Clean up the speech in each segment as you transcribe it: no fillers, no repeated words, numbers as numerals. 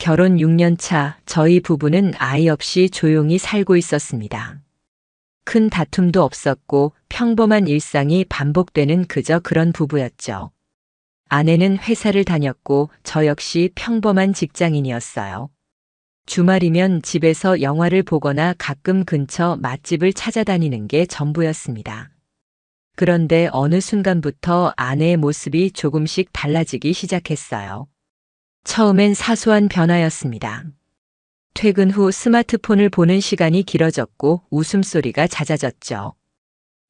결혼 6년 차 저희 부부는 아이 없이 조용히 살고 있었습니다. 큰 다툼도 없었고 평범한 일상이 반복되는 그저 그런 부부였죠. 아내는 회사를 다녔고 저 역시 평범한 직장인이었어요. 주말이면 집에서 영화를 보거나 가끔 근처 맛집을 찾아다니는 게 전부였습니다. 그런데 어느 순간부터 아내의 모습이 조금씩 달라지기 시작했어요. 처음엔 사소한 변화였습니다. 퇴근 후 스마트폰을 보는 시간이 길어졌고 웃음소리가 잦아졌죠.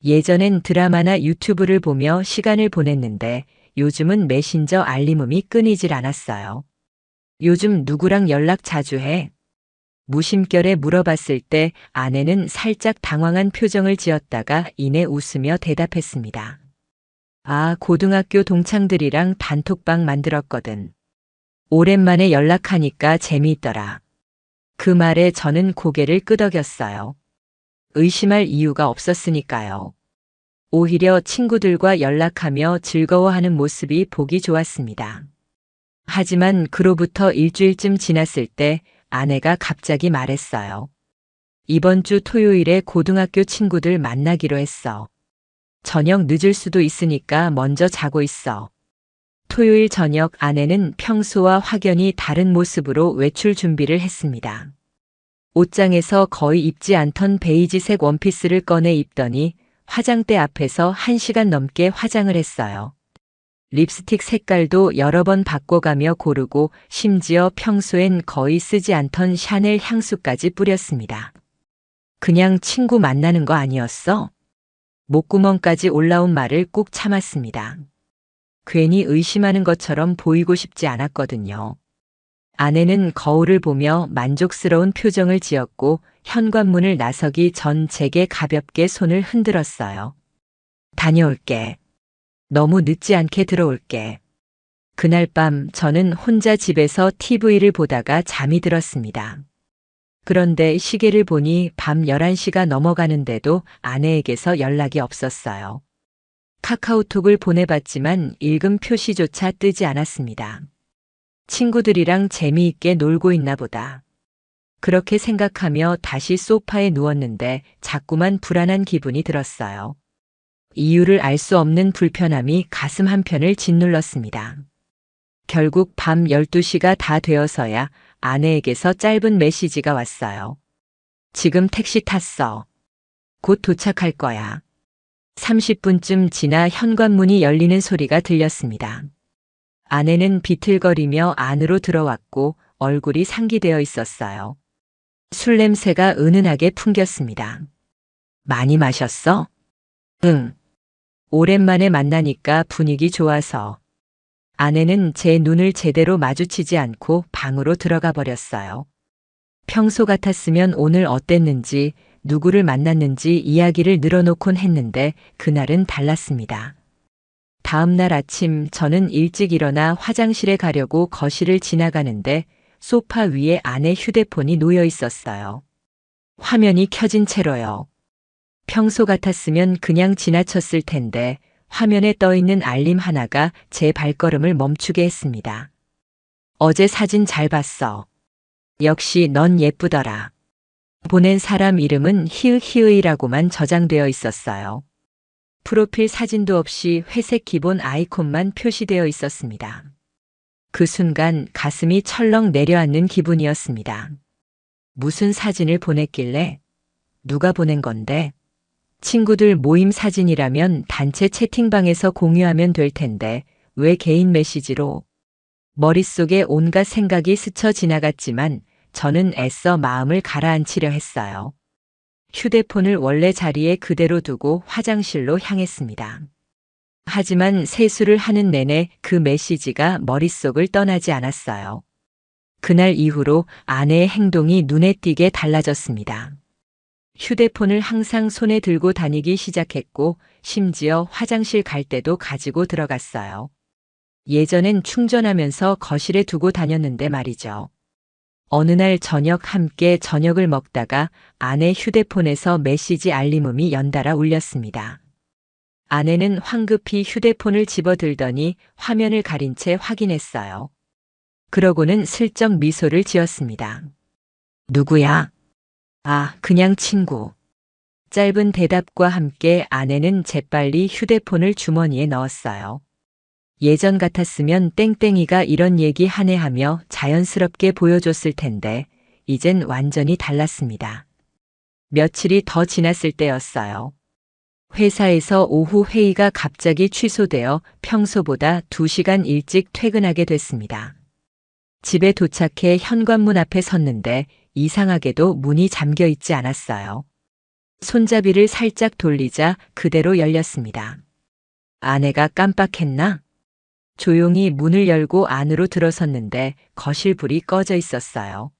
예전엔 드라마나 유튜브를 보며 시간을 보냈는데 요즘은 메신저 알림음이 끊이질 않았어요. 요즘 누구랑 연락 자주 해? 무심결에 물어봤을 때 아내는 살짝 당황한 표정을 지었다가 이내 웃으며 대답했습니다. 아, 고등학교 동창들이랑 단톡방 만들었거든. 오랜만에 연락하니까 재미있더라. 그 말에 저는 고개를 끄덕였어요. 의심할 이유가 없었으니까요. 오히려 친구들과 연락하며 즐거워하는 모습이 보기 좋았습니다. 하지만 그로부터 일주일쯤 지났을 때 아내가 갑자기 말했어요. 이번 주 토요일에 고등학교 친구들 만나기로 했어. 저녁 늦을 수도 있으니까 먼저 자고 있어. 토요일 저녁 아내는 평소와 확연히 다른 모습으로 외출 준비를 했습니다. 옷장에서 거의 입지 않던 베이지색 원피스를 꺼내 입더니 화장대 앞에서 1시간 넘게 화장을 했어요. 립스틱 색깔도 여러 번 바꿔가며 고르고 심지어 평소엔 거의 쓰지 않던 샤넬 향수까지 뿌렸습니다. 그냥 친구 만나는 거 아니었어? 목구멍까지 올라온 말을 꾹 참았습니다. 괜히 의심하는 것처럼 보이고 싶지 않았거든요. 아내는 거울을 보며 만족스러운 표정을 지었고 현관문을 나서기 전 제게 가볍게 손을 흔들었어요. 다녀올게. 너무 늦지 않게 들어올게. 그날 밤 저는 혼자 집에서 TV를 보다가 잠이 들었습니다. 그런데 시계를 보니 밤 11시가 넘어가는데도 아내에게서 연락이 없었어요. 카카오톡을 보내봤지만 읽음 표시조차 뜨지 않았습니다. 친구들이랑 재미있게 놀고 있나 보다. 그렇게 생각하며 다시 소파에 누웠는데 자꾸만 불안한 기분이 들었어요. 이유를 알 수 없는 불편함이 가슴 한편을 짓눌렀습니다. 결국 밤 12시가 다 되어서야 아내에게서 짧은 메시지가 왔어요. 지금 택시 탔어. 곧 도착할 거야. 30분쯤 지나 현관문이 열리는 소리가 들렸습니다. 아내는 비틀거리며 안으로 들어왔고 얼굴이 상기되어 있었어요. 술 냄새가 은은하게 풍겼습니다. 많이 마셨어? 응. 오랜만에 만나니까 분위기 좋아서. 아내는 제 눈을 제대로 마주치지 않고 방으로 들어가 버렸어요. 평소 같았으면 오늘 어땠는지, 누구를 만났는지 이야기를 늘어놓곤 했는데 그날은 달랐습니다. 다음 날 아침 저는 일찍 일어나 화장실에 가려고 거실을 지나가는데 소파 위에 아내 휴대폰이 놓여 있었어요. 화면이 켜진 채로요. 평소 같았으면 그냥 지나쳤을 텐데 화면에 떠 있는 알림 하나가 제 발걸음을 멈추게 했습니다. 어제 사진 잘 봤어. 역시 넌 예쁘더라. 보낸 사람 이름은 히읗히읗이라고만 저장되어 있었어요. 프로필 사진도 없이 회색 기본 아이콘만 표시되어 있었습니다. 그 순간 가슴이 철렁 내려앉는 기분이었습니다. 무슨 사진을 보냈길래? 누가 보낸 건데? 친구들 모임 사진이라면 단체 채팅방에서 공유하면 될 텐데 왜 개인 메시지로? 머릿속에 온갖 생각이 스쳐 지나갔지만 저는 애써 마음을 가라앉히려 했어요. 휴대폰을 원래 자리에 그대로 두고 화장실로 향했습니다. 하지만 세수를 하는 내내 그 메시지가 머릿속을 떠나지 않았어요. 그날 이후로 아내의 행동이 눈에 띄게 달라졌습니다. 휴대폰을 항상 손에 들고 다니기 시작했고 심지어 화장실 갈 때도 가지고 들어갔어요. 예전엔 충전하면서 거실에 두고 다녔는데 말이죠. 어느 날 저녁 함께 저녁을 먹다가 아내 휴대폰에서 메시지 알림음이 연달아 울렸습니다. 아내는 황급히 휴대폰을 집어들더니 화면을 가린 채 확인했어요. 그러고는 슬쩍 미소를 지었습니다. 누구야? 아, 그냥 친구. 짧은 대답과 함께 아내는 재빨리 휴대폰을 주머니에 넣었어요. 예전 같았으면 땡땡이가 이런 얘기 하네 하며 자연스럽게 보여줬을 텐데 이젠 완전히 달랐습니다. 며칠이 더 지났을 때였어요. 회사에서 오후 회의가 갑자기 취소되어 평소보다 2시간 일찍 퇴근하게 됐습니다. 집에 도착해 현관문 앞에 섰는데 이상하게도 문이 잠겨 있지 않았어요. 손잡이를 살짝 돌리자 그대로 열렸습니다. 아내가 깜빡했나? 조용히 문을 열고 안으로 들어섰는데 거실 불이 꺼져 있었어요.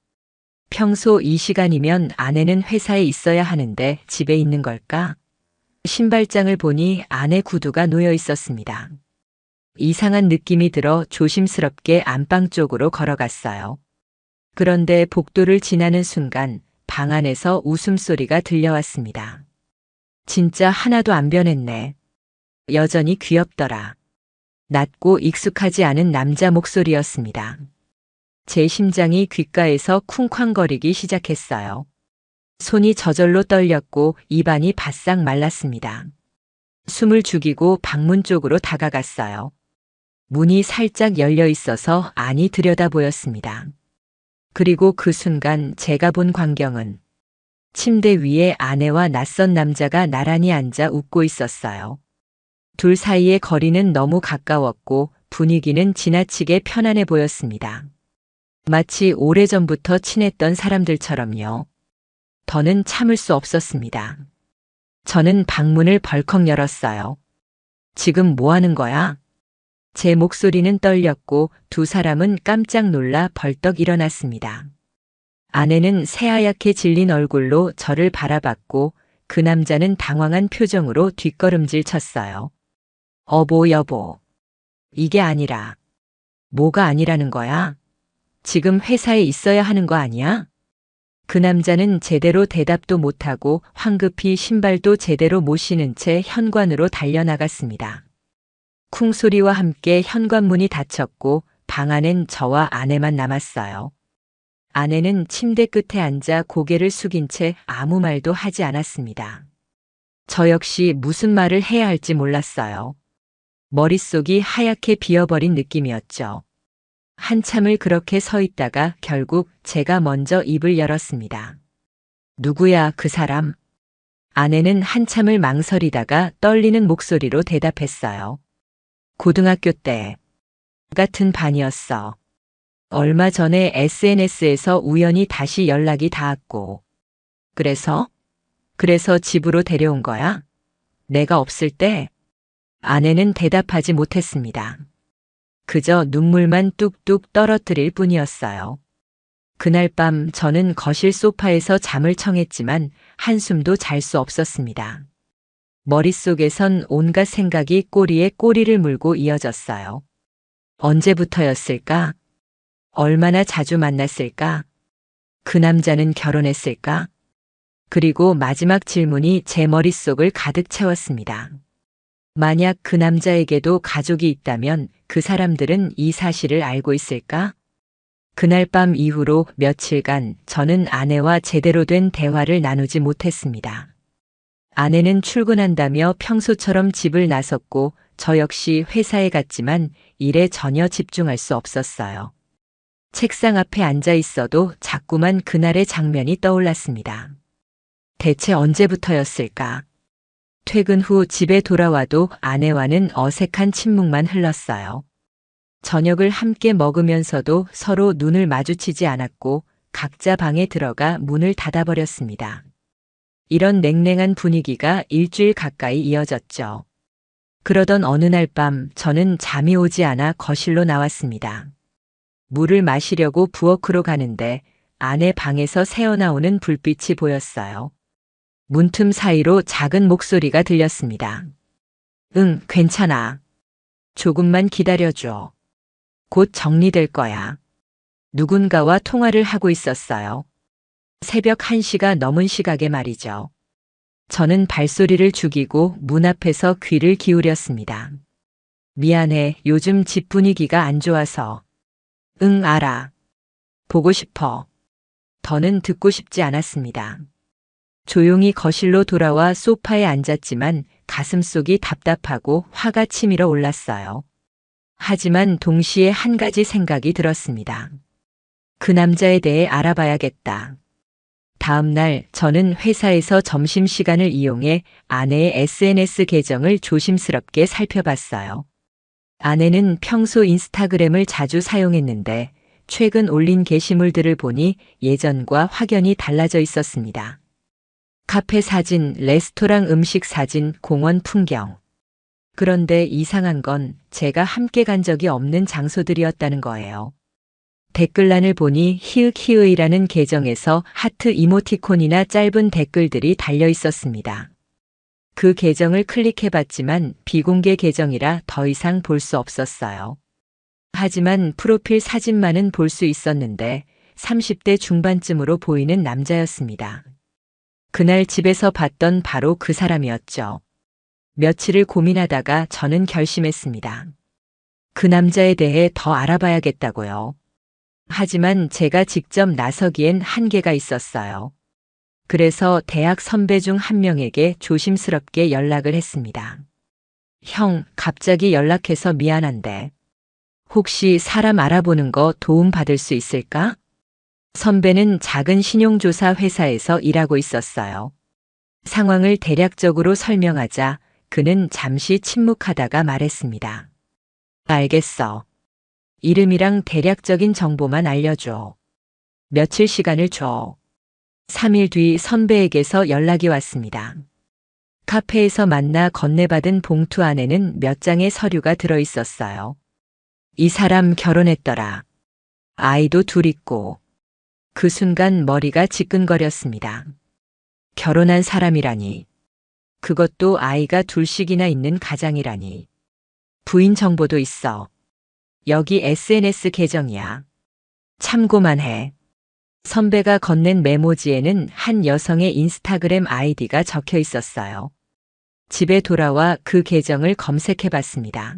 평소 이 시간이면 아내는 회사에 있어야 하는데 집에 있는 걸까? 신발장을 보니 아내 구두가 놓여 있었습니다. 이상한 느낌이 들어 조심스럽게 안방 쪽으로 걸어갔어요. 그런데 복도를 지나는 순간 방 안에서 웃음소리가 들려왔습니다. 진짜 하나도 안 변했네. 여전히 귀엽더라. 낮고 익숙하지 않은 남자 목소리였습니다. 제 심장이 귓가에서 쿵쾅거리기 시작했어요. 손이 저절로 떨렸고 입안이 바싹 말랐습니다. 숨을 죽이고 방문 쪽으로 다가갔어요. 문이 살짝 열려 있어서 안이 들여다 보였습니다. 그리고 그 순간 제가 본 광경은 침대 위에 아내와 낯선 남자가 나란히 앉아 웃고 있었어요. 둘 사이의 거리는 너무 가까웠고 분위기는 지나치게 편안해 보였습니다. 마치 오래전부터 친했던 사람들처럼요. 더는 참을 수 없었습니다. 저는 방문을 벌컥 열었어요. 지금 뭐 하는 거야? 제 목소리는 떨렸고 두 사람은 깜짝 놀라 벌떡 일어났습니다. 아내는 새하얗게 질린 얼굴로 저를 바라봤고 그 남자는 당황한 표정으로 뒷걸음질 쳤어요. 여보. 이게 아니라. 뭐가 아니라는 거야? 지금 회사에 있어야 하는 거 아니야? 그 남자는 제대로 대답도 못하고 황급히 신발도 제대로 못 신은 채 현관으로 달려나갔습니다. 쿵 소리와 함께 현관문이 닫혔고 방 안엔 저와 아내만 남았어요. 아내는 침대 끝에 앉아 고개를 숙인 채 아무 말도 하지 않았습니다. 저 역시 무슨 말을 해야 할지 몰랐어요. 머릿속이 하얗게 비어버린 느낌이었죠. 한참을 그렇게 서 있다가 결국 제가 먼저 입을 열었습니다. 누구야, 그 사람? 아내는 한참을 망설이다가 떨리는 목소리로 대답했어요. 고등학교 때 같은 반이었어. 얼마 전에 SNS에서 우연히 다시 연락이 닿았고. 그래서 집으로 데려온 거야? 내가 없을 때? 아내는 대답하지 못했습니다. 그저 눈물만 뚝뚝 떨어뜨릴 뿐이었어요. 그날 밤 저는 거실 소파에서 잠을 청했지만 한숨도 잘 수 없었습니다. 머릿속에선 온갖 생각이 꼬리에 꼬리를 물고 이어졌어요. 언제부터였을까? 얼마나 자주 만났을까? 그 남자는 결혼했을까? 그리고 마지막 질문이 제 머릿속을 가득 채웠습니다. 만약 그 남자에게도 가족이 있다면 그 사람들은 이 사실을 알고 있을까? 그날 밤 이후로 며칠간 저는 아내와 제대로 된 대화를 나누지 못했습니다. 아내는 출근한다며 평소처럼 집을 나섰고 저 역시 회사에 갔지만 일에 전혀 집중할 수 없었어요. 책상 앞에 앉아 있어도 자꾸만 그날의 장면이 떠올랐습니다. 대체 언제부터였을까? 퇴근 후 집에 돌아와도 아내와는 어색한 침묵만 흘렀어요. 저녁을 함께 먹으면서도 서로 눈을 마주치지 않았고 각자 방에 들어가 문을 닫아버렸습니다. 이런 냉랭한 분위기가 일주일 가까이 이어졌죠. 그러던 어느 날 밤 저는 잠이 오지 않아 거실로 나왔습니다. 물을 마시려고 부엌으로 가는데 아내 방에서 새어나오는 불빛이 보였어요. 문틈 사이로 작은 목소리가 들렸습니다. 응, 괜찮아. 조금만 기다려줘. 곧 정리될 거야. 누군가와 통화를 하고 있었어요. 새벽 1시가 넘은 시각에 말이죠. 저는 발소리를 죽이고 문 앞에서 귀를 기울였습니다. 미안해, 요즘 집 분위기가 안 좋아서. 응, 알아. 보고 싶어. 더는 듣고 싶지 않았습니다. 조용히 거실로 돌아와 소파에 앉았지만 가슴속이 답답하고 화가 치밀어 올랐어요. 하지만 동시에 한 가지 생각이 들었습니다. 그 남자에 대해 알아봐야겠다. 다음 날 저는 회사에서 점심시간을 이용해 아내의 SNS 계정을 조심스럽게 살펴봤어요. 아내는 평소 인스타그램을 자주 사용했는데 최근 올린 게시물들을 보니 예전과 확연히 달라져 있었습니다. 카페 사진, 레스토랑 음식 사진, 공원 풍경. 그런데 이상한 건 제가 함께 간 적이 없는 장소들이었다는 거예요. 댓글란을 보니 히읗히읗이라는 계정에서 하트 이모티콘이나 짧은 댓글들이 달려 있었습니다. 그 계정을 클릭해봤지만 비공개 계정이라 더 이상 볼 수 없었어요. 하지만 프로필 사진만은 볼 수 있었는데 30대 중반쯤으로 보이는 남자였습니다. 그날 집에서 봤던 바로 그 사람이었죠. 며칠을 고민하다가 저는 결심했습니다. 그 남자에 대해 더 알아봐야겠다고요. 하지만 제가 직접 나서기엔 한계가 있었어요. 그래서 대학 선배 중 한 명에게 조심스럽게 연락을 했습니다. 형, 갑자기 연락해서 미안한데 혹시 사람 알아보는 거 도움 받을 수 있을까? 선배는 작은 신용조사 회사에서 일하고 있었어요. 상황을 대략적으로 설명하자 그는 잠시 침묵하다가 말했습니다. 알겠어. 이름이랑 대략적인 정보만 알려줘. 며칠 시간을 줘. 3일 뒤 선배에게서 연락이 왔습니다. 카페에서 만나 건네받은 봉투 안에는 몇 장의 서류가 들어 있었어요. 이 사람 결혼했더라. 아이도 둘 있고. 그 순간 머리가 지끈거렸습니다. 결혼한 사람이라니. 그것도 아이가 둘씩이나 있는 가장이라니. 부인 정보도 있어. 여기 SNS 계정이야. 참고만 해. 선배가 건넨 메모지에는 한 여성의 인스타그램 아이디가 적혀 있었어요. 집에 돌아와 그 계정을 검색해 봤습니다.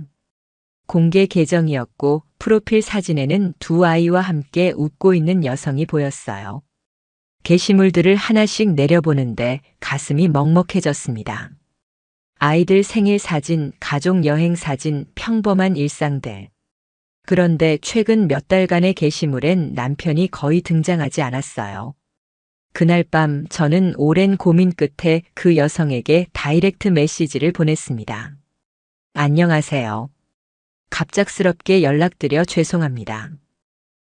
공개 계정이었고 프로필 사진에는 두 아이와 함께 웃고 있는 여성이 보였어요. 게시물들을 하나씩 내려보는데 가슴이 먹먹해졌습니다. 아이들 생일 사진, 가족 여행 사진, 평범한 일상들. 그런데 최근 몇 달간의 게시물엔 남편이 거의 등장하지 않았어요. 그날 밤 저는 오랜 고민 끝에 그 여성에게 다이렉트 메시지를 보냈습니다. 안녕하세요. 갑작스럽게 연락드려 죄송합니다.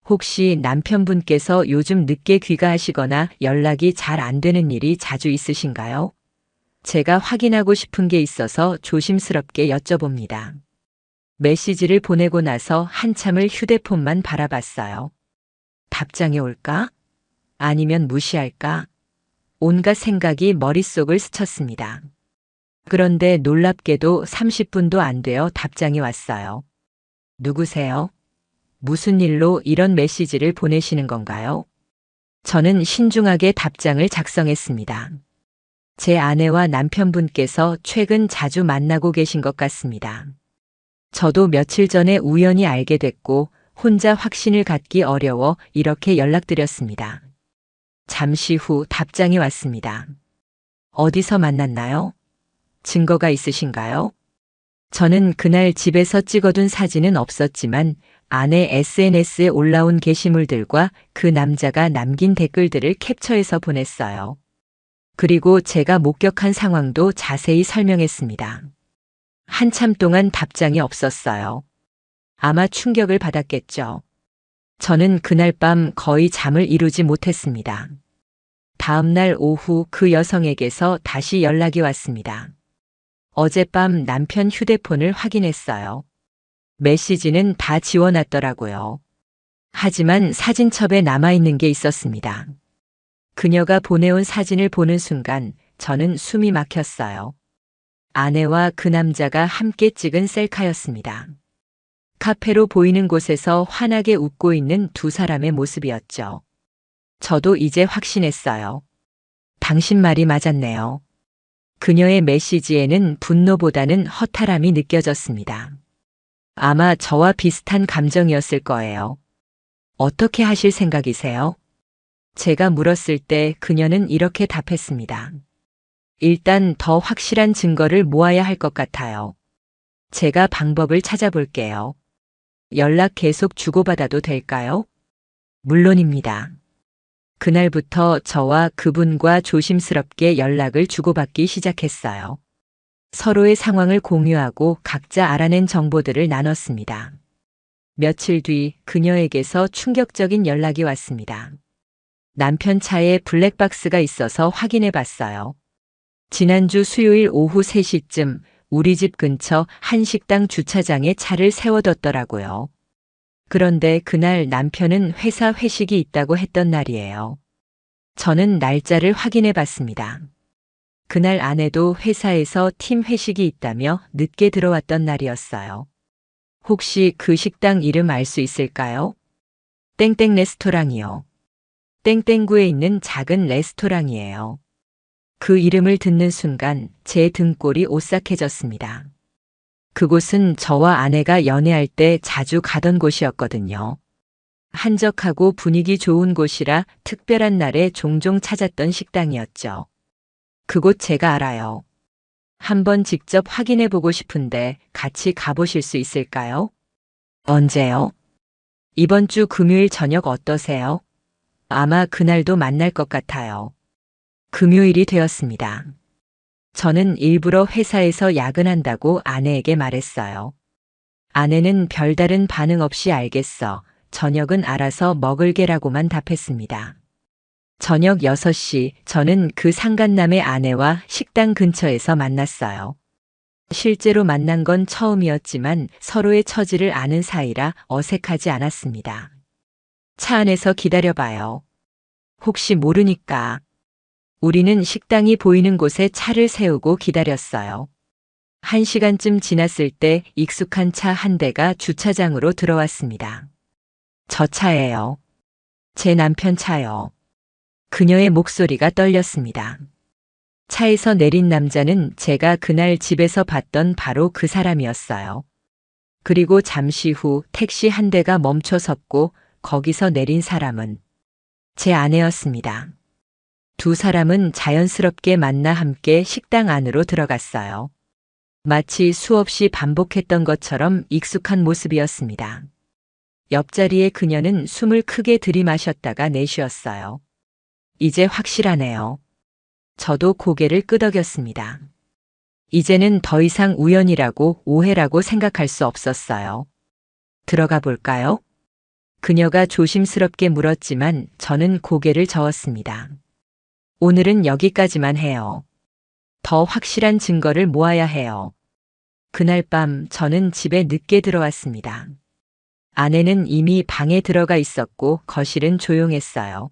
혹시 남편분께서 요즘 늦게 귀가하시거나 연락이 잘 안 되는 일이 자주 있으신가요? 제가 확인하고 싶은 게 있어서 조심스럽게 여쭤봅니다. 메시지를 보내고 나서 한참을 휴대폰만 바라봤어요. 답장이 올까? 아니면 무시할까? 온갖 생각이 머릿속을 스쳤습니다. 그런데 놀랍게도 30분도 안 되어 답장이 왔어요. 누구세요? 무슨 일로 이런 메시지를 보내시는 건가요? 저는 신중하게 답장을 작성했습니다. 제 아내와 남편분께서 최근 자주 만나고 계신 것 같습니다. 저도 며칠 전에 우연히 알게 됐고 혼자 확신을 갖기 어려워 이렇게 연락드렸습니다. 잠시 후 답장이 왔습니다. 어디서 만났나요? 증거가 있으신가요? 저는 그날 집에서 찍어둔 사진은 없었지만 아내 SNS에 올라온 게시물들과 그 남자가 남긴 댓글들을 캡처해서 보냈어요. 그리고 제가 목격한 상황도 자세히 설명했습니다. 한참 동안 답장이 없었어요. 아마 충격을 받았겠죠. 저는 그날 밤 거의 잠을 이루지 못했습니다. 다음 날 오후 그 여성에게서 다시 연락이 왔습니다. 어젯밤 남편 휴대폰을 확인했어요. 메시지는 다 지워놨더라고요. 하지만 사진첩에 남아있는 게 있었습니다. 그녀가 보내온 사진을 보는 순간 저는 숨이 막혔어요. 아내와 그 남자가 함께 찍은 셀카였습니다. 카페로 보이는 곳에서 환하게 웃고 있는 두 사람의 모습이었죠. 저도 이제 확신했어요. 당신 말이 맞았네요. 그녀의 메시지에는 분노보다는 허탈함이 느껴졌습니다. 아마 저와 비슷한 감정이었을 거예요. 어떻게 하실 생각이세요? 제가 물었을 때 그녀는 이렇게 답했습니다. 일단 더 확실한 증거를 모아야 할 것 같아요. 제가 방법을 찾아볼게요. 연락 계속 주고받아도 될까요? 물론입니다. 그날부터 저와 그분과 조심스럽게 연락을 주고받기 시작했어요. 서로의 상황을 공유하고 각자 알아낸 정보들을 나눴습니다. 며칠 뒤 그녀에게서 충격적인 연락이 왔습니다. 남편 차에 블랙박스가 있어서 확인해 봤어요. 지난주 수요일 오후 3시쯤 우리 집 근처 한 식당 주차장에 차를 세워뒀더라고요. 그런데 그날 남편은 회사 회식이 있다고 했던 날이에요. 저는 날짜를 확인해 봤습니다. 그날 아내도 회사에서 팀 회식이 있다며 늦게 들어왔던 날이었어요. 혹시 그 식당 이름 알 수 있을까요? 땡땡 레스토랑이요. 땡땡구에 있는 작은 레스토랑이에요. 그 이름을 듣는 순간 제 등골이 오싹해졌습니다. 그곳은 저와 아내가 연애할 때 자주 가던 곳이었거든요. 한적하고 분위기 좋은 곳이라 특별한 날에 종종 찾았던 식당이었죠. 그곳 제가 알아요. 한번 직접 확인해 보고 싶은데 같이 가보실 수 있을까요? 언제요? 이번 주 금요일 저녁 어떠세요? 아마 그날도 만날 것 같아요. 금요일이 되었습니다. 저는 일부러 회사에서 야근한다고 아내에게 말했어요. 아내는 별다른 반응 없이 알겠어. 저녁은 알아서 먹을게라고만 답했습니다. 저녁 6시 저는 그 상간남의 아내와 식당 근처에서 만났어요. 실제로 만난 건 처음이었지만 서로의 처지를 아는 사이라 어색하지 않았습니다. 차 안에서 기다려봐요. 혹시 모르니까. 우리는 식당이 보이는 곳에 차를 세우고 기다렸어요. 1시간쯤 지났을 때 익숙한 차 한 대가 주차장으로 들어왔습니다. 저 차예요. 제 남편 차요. 그녀의 목소리가 떨렸습니다. 차에서 내린 남자는 제가 그날 집에서 봤던 바로 그 사람이었어요. 그리고 잠시 후 택시 한 대가 멈춰 섰고 거기서 내린 사람은 제 아내였습니다. 두 사람은 자연스럽게 만나 함께 식당 안으로 들어갔어요. 마치 수없이 반복했던 것처럼 익숙한 모습이었습니다. 옆자리에 그녀는 숨을 크게 들이마셨다가 내쉬었어요. 이제 확실하네요. 저도 고개를 끄덕였습니다. 이제는 더 이상 우연이라고 오해라고 생각할 수 없었어요. 들어가 볼까요? 그녀가 조심스럽게 물었지만 저는 고개를 저었습니다. 오늘은 여기까지만 해요. 더 확실한 증거를 모아야 해요. 그날 밤 저는 집에 늦게 들어왔습니다. 아내는 이미 방에 들어가 있었고 거실은 조용했어요.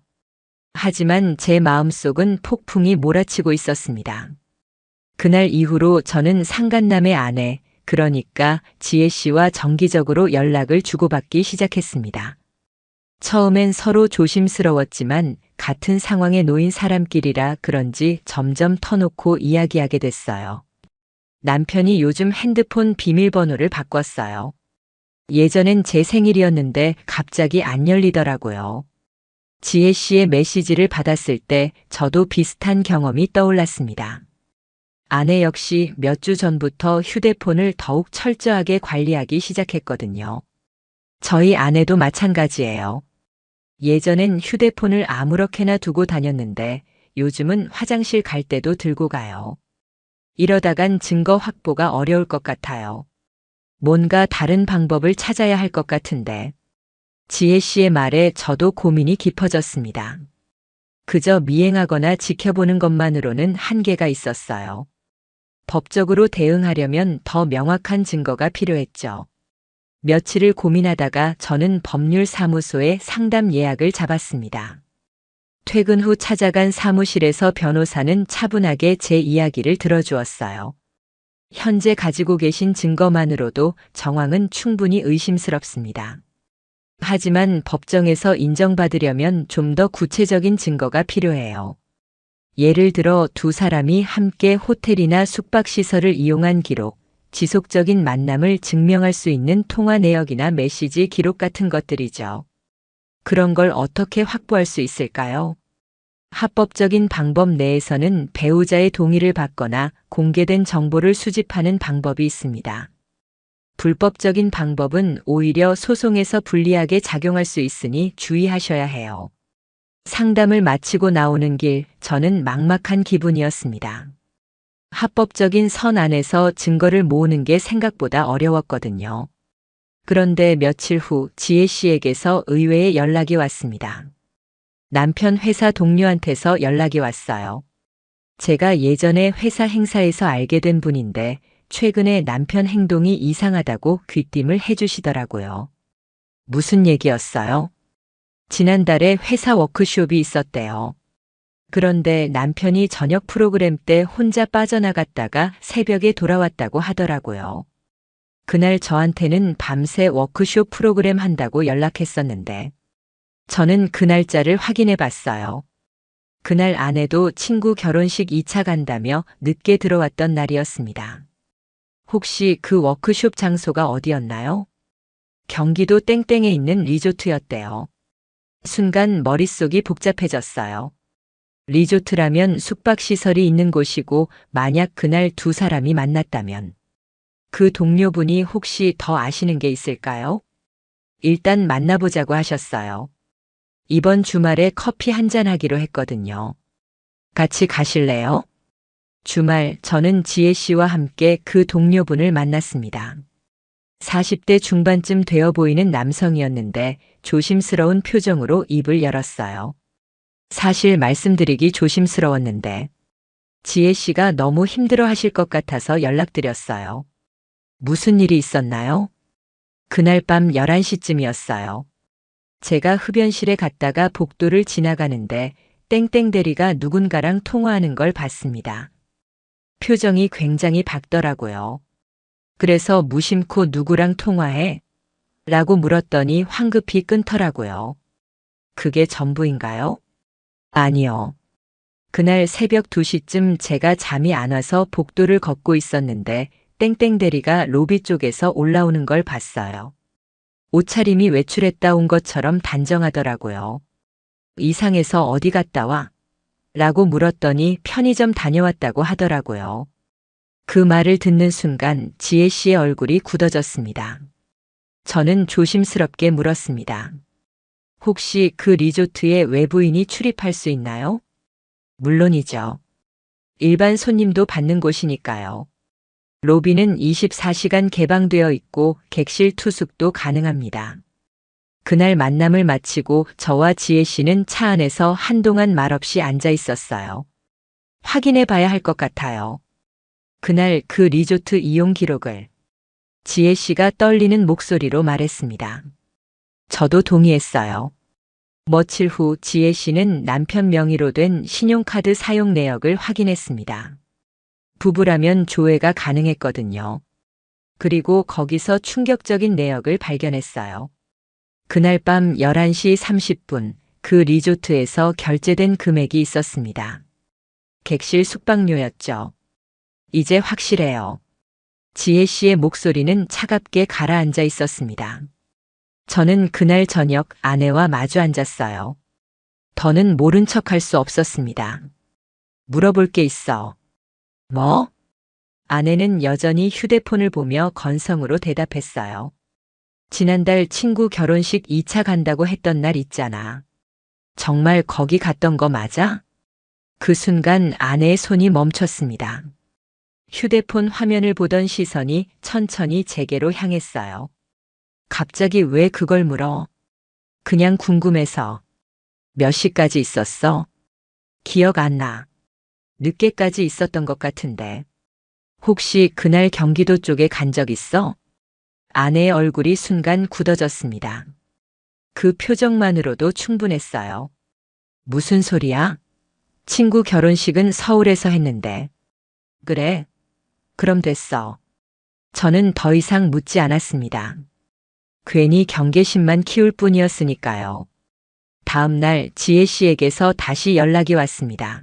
하지만 제 마음속은 폭풍이 몰아치고 있었습니다. 그날 이후로 저는 상간남의 아내, 그러니까 지혜 씨와 정기적으로 연락을 주고받기 시작했습니다. 처음엔 서로 조심스러웠지만 같은 상황에 놓인 사람끼리라 그런지 점점 터놓고 이야기하게 됐어요. 남편이 요즘 핸드폰 비밀번호를 바꿨어요. 예전엔 제 생일이었는데 갑자기 안 열리더라고요. 지혜 씨의 메시지를 받았을 때 저도 비슷한 경험이 떠올랐습니다. 아내 역시 몇 주 전부터 휴대폰을 더욱 철저하게 관리하기 시작했거든요. 저희 아내도 마찬가지예요. 예전엔 휴대폰을 아무렇게나 두고 다녔는데 요즘은 화장실 갈 때도 들고 가요. 이러다간 증거 확보가 어려울 것 같아요. 뭔가 다른 방법을 찾아야 할 것 같은데. 지혜 씨의 말에 저도 고민이 깊어졌습니다. 그저 미행하거나 지켜보는 것만으로는 한계가 있었어요. 법적으로 대응하려면 더 명확한 증거가 필요했죠. 며칠을 고민하다가 저는 법률사무소에 상담 예약을 잡았습니다. 퇴근 후 찾아간 사무실에서 변호사는 차분하게 제 이야기를 들어주었어요. 현재 가지고 계신 증거만으로도 정황은 충분히 의심스럽습니다. 하지만 법정에서 인정받으려면 좀 더 구체적인 증거가 필요해요. 예를 들어 두 사람이 함께 호텔이나 숙박시설을 이용한 기록, 지속적인 만남을 증명할 수 있는 통화 내역이나 메시지 기록 같은 것들이죠. 그런 걸 어떻게 확보할 수 있을까요? 합법적인 방법 내에서는 배우자의 동의를 받거나 공개된 정보를 수집하는 방법이 있습니다. 불법적인 방법은 오히려 소송에서 불리하게 작용할 수 있으니 주의하셔야 해요. 상담을 마치고 나오는 길, 저는 막막한 기분이었습니다. 합법적인 선 안에서 증거를 모으는 게 생각보다 어려웠거든요. 그런데 며칠 후 지혜 씨에게서 의외의 연락이 왔습니다. 남편 회사 동료한테서 연락이 왔어요. 제가 예전에 회사 행사에서 알게 된 분인데 최근에 남편 행동이 이상하다고 귀띔을 해주시더라고요. 무슨 얘기였어요? 지난달에 회사 워크숍이 있었대요. 그런데 남편이 저녁 프로그램 때 혼자 빠져나갔다가 새벽에 돌아왔다고 하더라고요. 그날 저한테는 밤새 워크숍 프로그램 한다고 연락했었는데 저는 그 날짜를 확인해 봤어요. 그날 아내도 친구 결혼식 2차 간다며 늦게 들어왔던 날이었습니다. 혹시 그 워크숍 장소가 어디였나요? 경기도 땡땡에 있는 리조트였대요. 순간 머릿속이 복잡해졌어요. 리조트라면 숙박시설이 있는 곳이고 만약 그날 두 사람이 만났다면 그 동료분이 혹시 더 아시는 게 있을까요? 일단 만나보자고 하셨어요. 이번 주말에 커피 한잔 하기로 했거든요. 같이 가실래요? 주말 저는 지혜 씨와 함께 그 동료분을 만났습니다. 40대 중반쯤 되어 보이는 남성이었는데 조심스러운 표정으로 입을 열었어요. 사실 말씀드리기 조심스러웠는데 지혜 씨가 너무 힘들어 하실 것 같아서 연락드렸어요. 무슨 일이 있었나요? 그날 밤 11시쯤이었어요. 제가 흡연실에 갔다가 복도를 지나가는데 땡땡 대리가 누군가랑 통화하는 걸 봤습니다. 표정이 굉장히 밝더라고요. 그래서 무심코 누구랑 통화해? 라고 물었더니 황급히 끊더라고요. 그게 전부인가요? 아니요. 그날 새벽 2시쯤 제가 잠이 안 와서 복도를 걷고 있었는데 땡땡 대리가 로비 쪽에서 올라오는 걸 봤어요. 옷차림이 외출했다 온 것처럼 단정하더라고요. 이상해서 어디 갔다 와? 라고 물었더니 편의점 다녀왔다고 하더라고요. 그 말을 듣는 순간 지혜 씨의 얼굴이 굳어졌습니다. 저는 조심스럽게 물었습니다. 혹시 그 리조트에 외부인이 출입할 수 있나요? 물론이죠. 일반 손님도 받는 곳이니까요. 로비는 24시간 개방되어 있고 객실 투숙도 가능합니다. 그날 만남을 마치고 저와 지혜 씨는 차 안에서 한동안 말없이 앉아 있었어요. 확인해 봐야 할 것 같아요. 그날 그 리조트 이용 기록을 지혜 씨가 떨리는 목소리로 말했습니다. 저도 동의했어요. 며칠 후 지혜 씨는 남편 명의로 된 신용카드 사용 내역을 확인했습니다. 부부라면 조회가 가능했거든요. 그리고 거기서 충격적인 내역을 발견했어요. 그날 밤 11시 30분 그 리조트에서 결제된 금액이 있었습니다. 객실 숙박료였죠. 이제 확실해요. 지혜 씨의 목소리는 차갑게 가라앉아 있었습니다. 저는 그날 저녁 아내와 마주 앉았어요. 더는 모른 척할 수 없었습니다. 물어볼 게 있어. 뭐? 아내는 여전히 휴대폰을 보며 건성으로 대답했어요. 지난달 친구 결혼식 2차 간다고 했던 날 있잖아. 정말 거기 갔던 거 맞아? 그 순간 아내의 손이 멈췄습니다. 휴대폰 화면을 보던 시선이 천천히 제게로 향했어요. 갑자기 왜 그걸 물어? 그냥 궁금해서. 몇 시까지 있었어? 기억 안 나. 늦게까지 있었던 것 같은데. 혹시 그날 경기도 쪽에 간 적 있어? 아내의 얼굴이 순간 굳어졌습니다. 그 표정만으로도 충분했어요. 무슨 소리야? 친구 결혼식은 서울에서 했는데. 그래. 그럼 됐어. 저는 더 이상 묻지 않았습니다. 괜히 경계심만 키울 뿐이었으니까요. 다음 날 지혜 씨에게서 다시 연락이 왔습니다.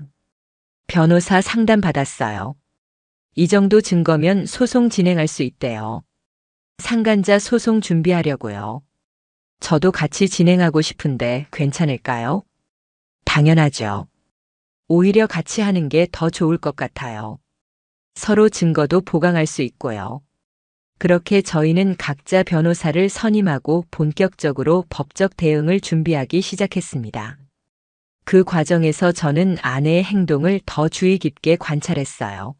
변호사 상담 받았어요. 이 정도 증거면 소송 진행할 수 있대요. 상간자 소송 준비하려고요. 저도 같이 진행하고 싶은데 괜찮을까요? 당연하죠. 오히려 같이 하는 게 더 좋을 것 같아요. 서로 증거도 보강할 수 있고요. 그렇게 저희는 각자 변호사를 선임하고 본격적으로 법적 대응을 준비하기 시작했습니다. 그 과정에서 저는 아내의 행동을 더 주의 깊게 관찰했어요.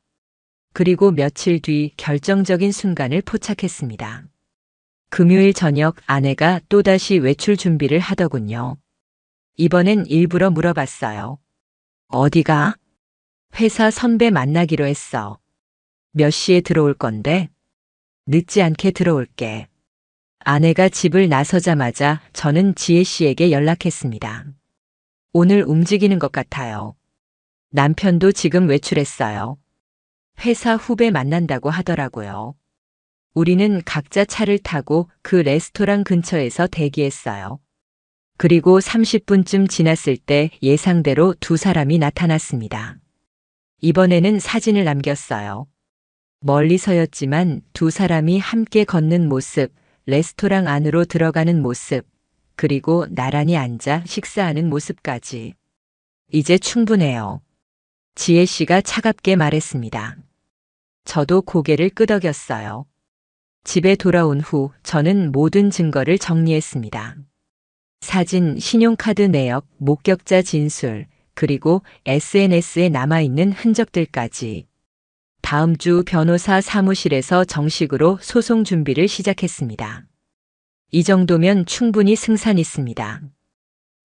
그리고 며칠 뒤 결정적인 순간을 포착했습니다. 금요일 저녁 아내가 또다시 외출 준비를 하더군요. 이번엔 일부러 물어봤어요. 어디가? 회사 선배 만나기로 했어. 몇 시에 들어올 건데? 늦지 않게 들어올게. 아내가 집을 나서자마자 저는 지혜 씨에게 연락했습니다. 오늘 움직이는 것 같아요. 남편도 지금 외출했어요. 회사 후배 만난다고 하더라고요. 우리는 각자 차를 타고 그 레스토랑 근처에서 대기했어요. 그리고 30분쯤 지났을 때 예상대로 두 사람이 나타났습니다. 이번에는 사진을 남겼어요. 멀리서였지만 두 사람이 함께 걷는 모습, 레스토랑 안으로 들어가는 모습, 그리고 나란히 앉아 식사하는 모습까지. 이제 충분해요. 지혜 씨가 차갑게 말했습니다. 저도 고개를 끄덕였어요. 집에 돌아온 후 저는 모든 증거를 정리했습니다. 사진, 신용카드 내역, 목격자 진술, 그리고 SNS에 남아있는 흔적들까지. 다음 주 변호사 사무실에서 정식으로 소송 준비를 시작했습니다. 이 정도면 충분히 승산 있습니다.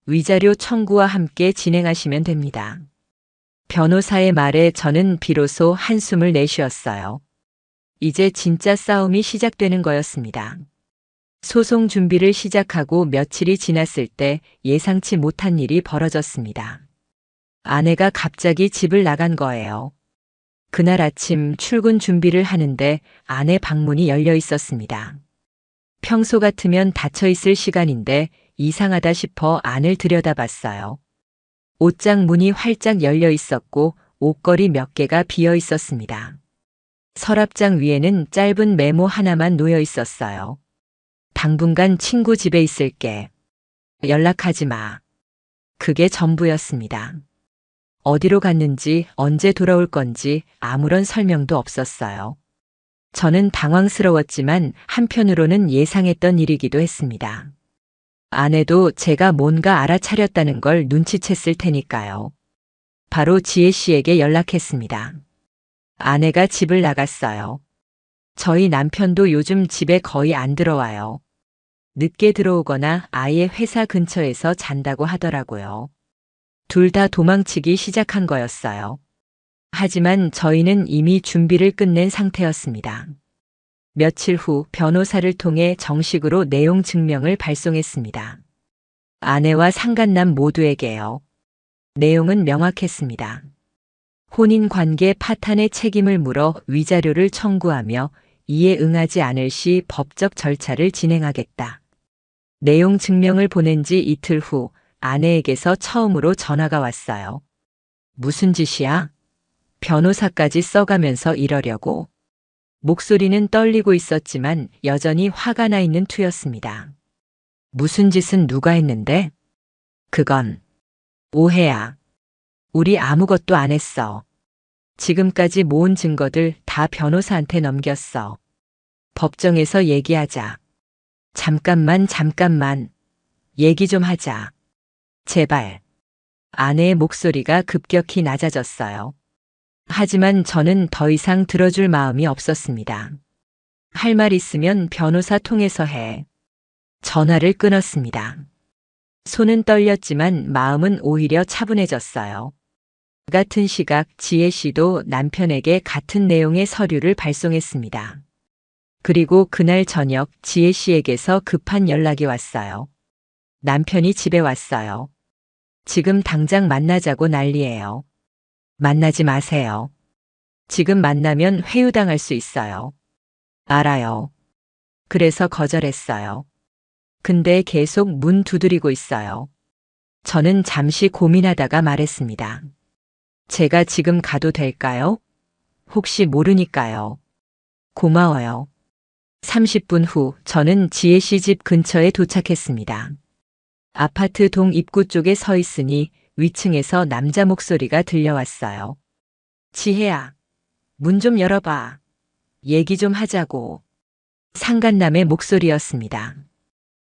위자료 청구와 함께 진행하시면 됩니다. 변호사의 말에 저는 비로소 한숨을 내쉬었어요. 이제 진짜 싸움이 시작되는 거였습니다. 소송 준비를 시작하고 며칠이 지났을 때 예상치 못한 일이 벌어졌습니다. 아내가 갑자기 집을 나간 거예요. 그날 아침 출근 준비를 하는데 아내 방문이 열려 있었습니다. 평소 같으면 닫혀 있을 시간인데 이상하다 싶어 안을 들여다봤어요. 옷장 문이 활짝 열려 있었고 옷걸이 몇 개가 비어 있었습니다. 서랍장 위에는 짧은 메모 하나만 놓여 있었어요. 당분간 친구 집에 있을게. 연락하지 마. 그게 전부였습니다. 어디로 갔는지 언제 돌아올 건지 아무런 설명도 없었어요. 저는 당황스러웠지만 한편으로는 예상했던 일이기도 했습니다. 아내도 제가 뭔가 알아차렸다는 걸 눈치챘을 테니까요. 바로 지혜 씨에게 연락했습니다. 아내가 집을 나갔어요. 저희 남편도 요즘 집에 거의 안 들어와요. 늦게 들어오거나 아예 회사 근처에서 잔다고 하더라고요. 둘 다 도망치기 시작한 거였어요. 하지만 저희는 이미 준비를 끝낸 상태였습니다. 며칠 후 변호사를 통해 정식으로 내용 증명을 발송했습니다. 아내와 상간남 모두에게요. 내용은 명확했습니다. 혼인관계 파탄의 책임을 물어 위자료를 청구하며 이에 응하지 않을 시 법적 절차를 진행하겠다. 내용 증명을 보낸 지 이틀 후 아내에게서 처음으로 전화가 왔어요. 무슨 짓이야? 변호사까지 써가면서 이러려고. 목소리는 떨리고 있었지만 여전히 화가 나 있는 투였습니다. 무슨 짓은 누가 했는데? 그건 오해야. 우리 아무것도 안 했어. 지금까지 모은 증거들 다 변호사한테 넘겼어. 법정에서 얘기하자. 잠깐만. 얘기 좀 하자. 제발. 아내의 목소리가 급격히 낮아졌어요. 하지만 저는 더 이상 들어줄 마음이 없었습니다. 할 말 있으면 변호사 통해서 해. 전화를 끊었습니다. 손은 떨렸지만 마음은 오히려 차분해졌어요. 같은 시각 지혜 씨도 남편에게 같은 내용의 서류를 발송했습니다. 그리고 그날 저녁 지혜 씨에게서 급한 연락이 왔어요. 남편이 집에 왔어요. 지금 당장 만나자고 난리예요. 만나지 마세요. 지금 만나면 회유당할 수 있어요. 알아요. 그래서 거절했어요. 근데 계속 문 두드리고 있어요. 저는 잠시 고민하다가 말했습니다. 제가 지금 가도 될까요? 혹시 모르니까요. 고마워요. 30분 후 저는 지혜 씨 집 근처에 도착했습니다. 아파트 동 입구 쪽에 서 있으니 위층에서 남자 목소리가 들려왔어요. 지혜야, 문 좀 열어봐. 얘기 좀 하자고. 상간남의 목소리였습니다.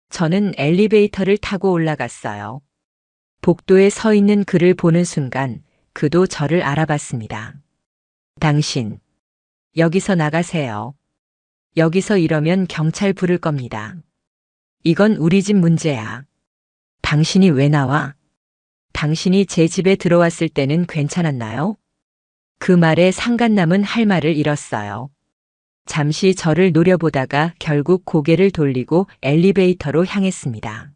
저는 엘리베이터를 타고 올라갔어요. 복도에 서 있는 그를 보는 순간 그도 저를 알아봤습니다. 당신, 여기서 나가세요. 여기서 이러면 경찰 부를 겁니다. 이건 우리 집 문제야. 당신이 왜 나와? 당신이 제 집에 들어왔을 때는 괜찮았나요? 그 말에 상간남은 할 말을 잃었어요. 잠시 저를 노려보다가 결국 고개를 돌리고 엘리베이터로 향했습니다.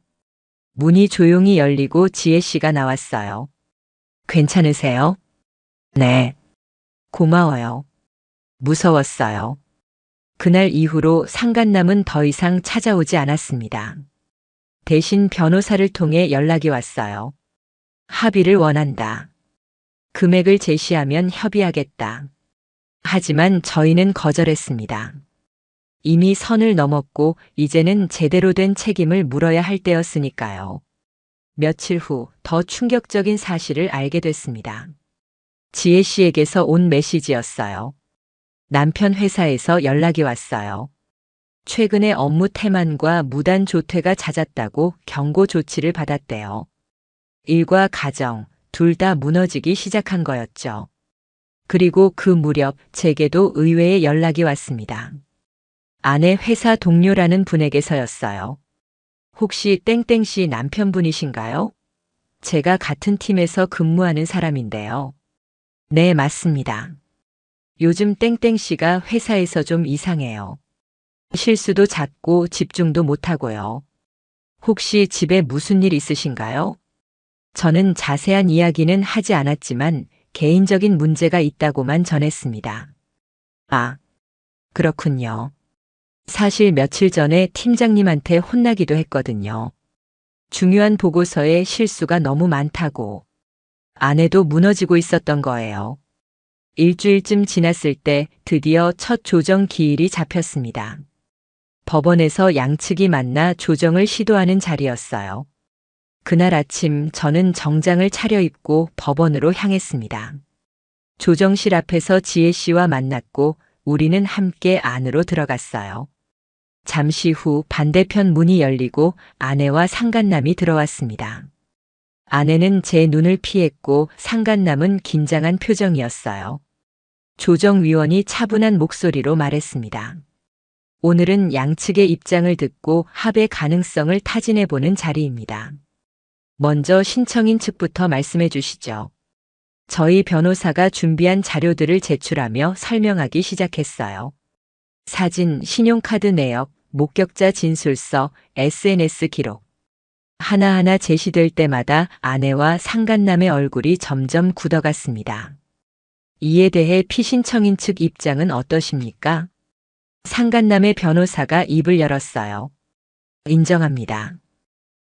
문이 조용히 열리고 지혜 씨가 나왔어요. 괜찮으세요? 네. 고마워요. 무서웠어요. 그날 이후로 상간남은 더 이상 찾아오지 않았습니다. 대신 변호사를 통해 연락이 왔어요. 합의를 원한다. 금액을 제시하면 협의하겠다. 하지만 저희는 거절했습니다. 이미 선을 넘었고 이제는 제대로 된 책임을 물어야 할 때였으니까요. 며칠 후 더 충격적인 사실을 알게 됐습니다. 지혜 씨에게서 온 메시지였어요. 남편 회사에서 연락이 왔어요. 최근에 업무 태만과 무단 조퇴가 잦았다고 경고 조치를 받았대요. 일과 가정, 둘 다 무너지기 시작한 거였죠. 그리고 그 무렵 제게도 의외의 연락이 왔습니다. 아내 회사 동료라는 분에게서였어요. 혹시 땡땡씨 남편분이신가요? 제가 같은 팀에서 근무하는 사람인데요. 네, 맞습니다. 요즘 땡땡씨가 회사에서 좀 이상해요. 실수도 잦고 집중도 못하고요. 혹시 집에 무슨 일 있으신가요? 저는 자세한 이야기는 하지 않았지만 개인적인 문제가 있다고만 전했습니다. 아, 그렇군요. 사실 며칠 전에 팀장님한테 혼나기도 했거든요. 중요한 보고서에 실수가 너무 많다고. 아내도 무너지고 있었던 거예요. 일주일쯤 지났을 때 드디어 첫 조정 기일이 잡혔습니다. 법원에서 양측이 만나 조정을 시도하는 자리였어요. 그날 아침 저는 정장을 차려입고 법원으로 향했습니다. 조정실 앞에서 지혜 씨와 만났고 우리는 함께 안으로 들어갔어요. 잠시 후 반대편 문이 열리고 아내와 상간남이 들어왔습니다. 아내는 제 눈을 피했고 상간남은 긴장한 표정이었어요. 조정위원이 차분한 목소리로 말했습니다. 오늘은 양측의 입장을 듣고 합의 가능성을 타진해보는 자리입니다. 먼저 신청인 측부터 말씀해 주시죠. 저희 변호사가 준비한 자료들을 제출하며 설명하기 시작했어요. 사진, 신용카드 내역, 목격자 진술서, SNS 기록. 하나하나 제시될 때마다 아내와 상간남의 얼굴이 점점 굳어갔습니다. 이에 대해 피신청인 측 입장은 어떠십니까? 상간남의 변호사가 입을 열었어요. 인정합니다.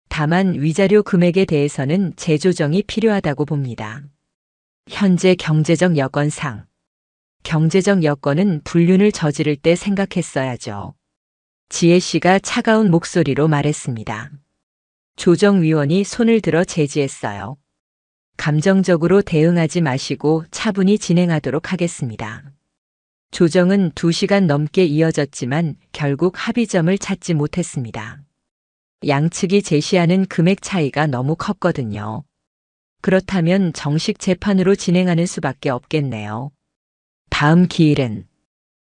다만 위자료 금액에 대해서는 재조정이 필요하다고 봅니다. 현재 경제적 여건상. 경제적 여건은 불륜을 저지를 때 생각했어야죠. 지혜 씨가 차가운 목소리로 말했습니다. 조정위원이 손을 들어 제지했어요. 감정적으로 대응하지 마시고 차분히 진행하도록 하겠습니다. 조정은 2시간 넘게 이어졌지만 결국 합의점을 찾지 못했습니다. 양측이 제시하는 금액 차이가 너무 컸거든요. 그렇다면 정식 재판으로 진행하는 수밖에 없겠네요. 다음 기일은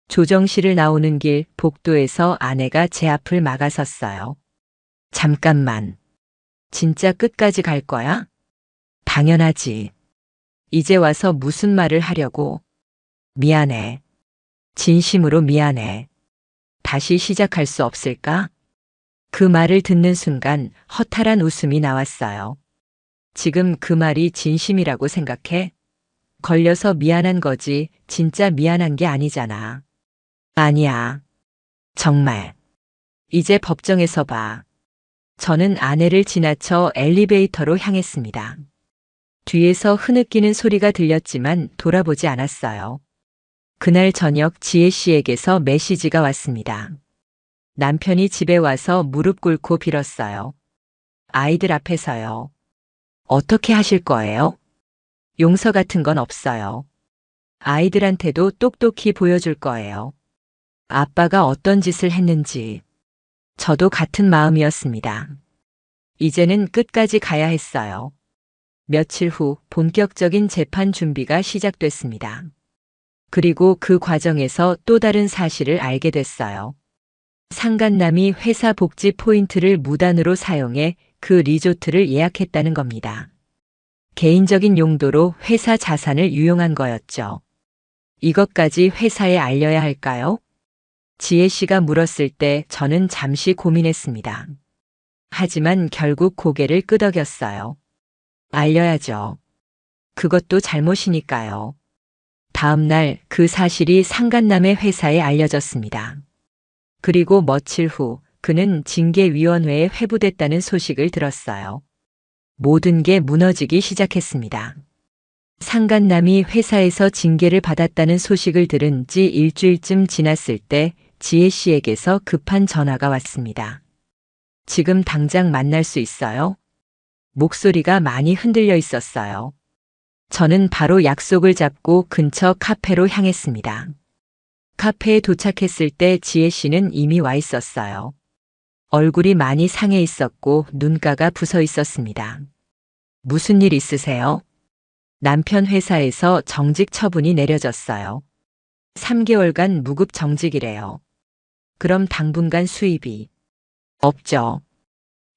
조정실을 나오는 길 복도에서 아내가 제 앞을 막아섰어요. 잠깐만. 진짜 끝까지 갈 거야? 당연하지. 이제 와서 무슨 말을 하려고? 미안해. 진심으로 미안해. 다시 시작할 수 없을까? 그 말을 듣는 순간 허탈한 웃음이 나왔어요. 지금 그 말이 진심이라고 생각해? 걸려서 미안한 거지 진짜 미안한 게 아니잖아. 아니야. 정말. 이제 법정에서 봐. 저는 아내를 지나쳐 엘리베이터로 향했습니다. 뒤에서 흐느끼는 소리가 들렸지만 돌아보지 않았어요. 그날 저녁 지혜 씨에게서 메시지가 왔습니다. 남편이 집에 와서 무릎 꿇고 빌었어요. 아이들 앞에서요. 어떻게 하실 거예요? 용서 같은 건 없어요. 아이들한테도 똑똑히 보여줄 거예요. 아빠가 어떤 짓을 했는지. 저도 같은 마음이었습니다. 이제는 끝까지 가야 했어요. 며칠 후 본격적인 재판 준비가 시작됐습니다. 그리고 그 과정에서 또 다른 사실을 알게 됐어요. 상간남이 회사 복지 포인트를 무단으로 사용해 그 리조트를 예약했다는 겁니다. 개인적인 용도로 회사 자산을 유용한 거였죠. 이것까지 회사에 알려야 할까요? 지혜 씨가 물었을 때 저는 잠시 고민했습니다. 하지만 결국 고개를 끄덕였어요. 알려야죠. 그것도 잘못이니까요. 다음 날 그 사실이 상간남의 회사에 알려졌습니다. 그리고 며칠 후 그는 징계위원회에 회부됐다는 소식을 들었어요. 모든 게 무너지기 시작했습니다. 상간남이 회사에서 징계를 받았다는 소식을 들은 지 일주일쯤 지났을 때 지혜 씨에게서 급한 전화가 왔습니다. 지금 당장 만날 수 있어요? 목소리가 많이 흔들려 있었어요. 저는 바로 약속을 잡고 근처 카페로 향했습니다. 카페에 도착했을 때 지혜 씨는 이미 와 있었어요. 얼굴이 많이 상해 있었고 눈가가 부서 있었습니다. 무슨 일 있으세요? 남편 회사에서 정직 처분이 내려졌어요. 3개월간 무급 정직이래요. 그럼 당분간 수입이 없죠.